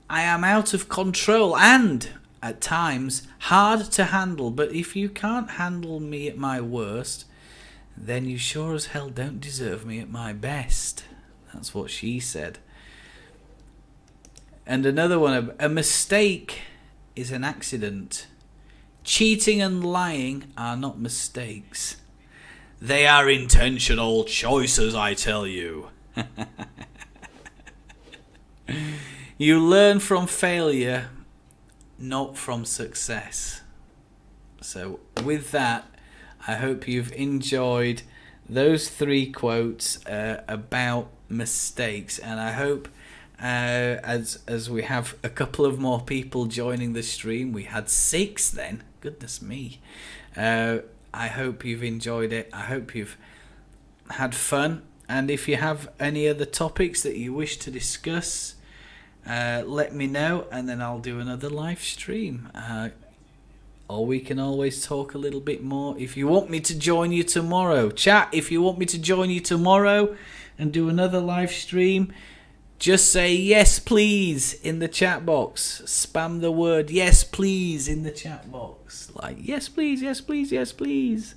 I am out of control and, at times, hard to handle, but if you can't handle me at my worst, then you sure as hell don't deserve me at my best." That's what she said. And another one, "A mistake is an accident. Cheating and lying are not mistakes. They are intentional choices, I tell you." You learn from failure, not from success. So with that, I hope you've enjoyed those 3 quotes about mistakes, and I hope as we have a couple of more people joining the stream, we had 6 then, goodness me. I hope you've enjoyed it. I hope you've had fun, and if you have any other topics that you wish to discuss, let me know, and then I'll do another live stream. Or we can always talk a little bit more. If you want me to join you tomorrow, chat, if you want me to join you tomorrow and do another live stream, just say yes please in the chat box. Spam the word yes please in the chat box. Like yes please, yes please, yes please.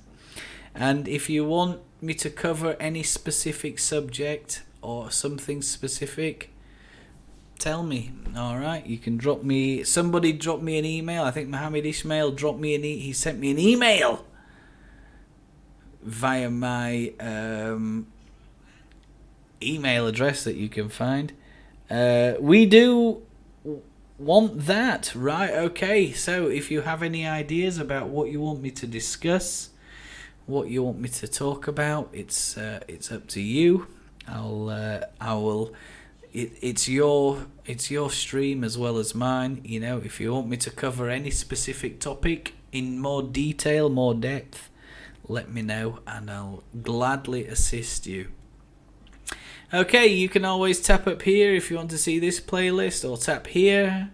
And if you want me to cover any specific subject or something specific, tell me. Alright, you can drop me, somebody dropped me an email. I think Mohammed Ismail dropped me he sent me an email via my email address that you can find. We do want that, right? Okay, so if you have any ideas about what you want me to discuss, what you want me to talk about, it's up to you. It's your stream as well as mine. If you want me to cover any specific topic in more detail, more depth, let me know and I'll gladly assist you. Okay, you can always tap up here if you want to see this playlist, or tap here.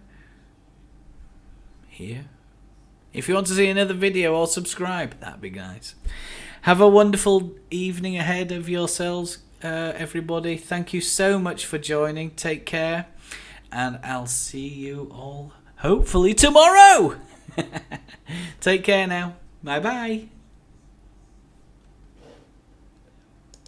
If you want to see another video, or subscribe, that'd be nice. Have a wonderful evening ahead of yourselves, everybody. Thank you so much for joining. Take care, and I'll see you all hopefully tomorrow. Take care now. Bye bye.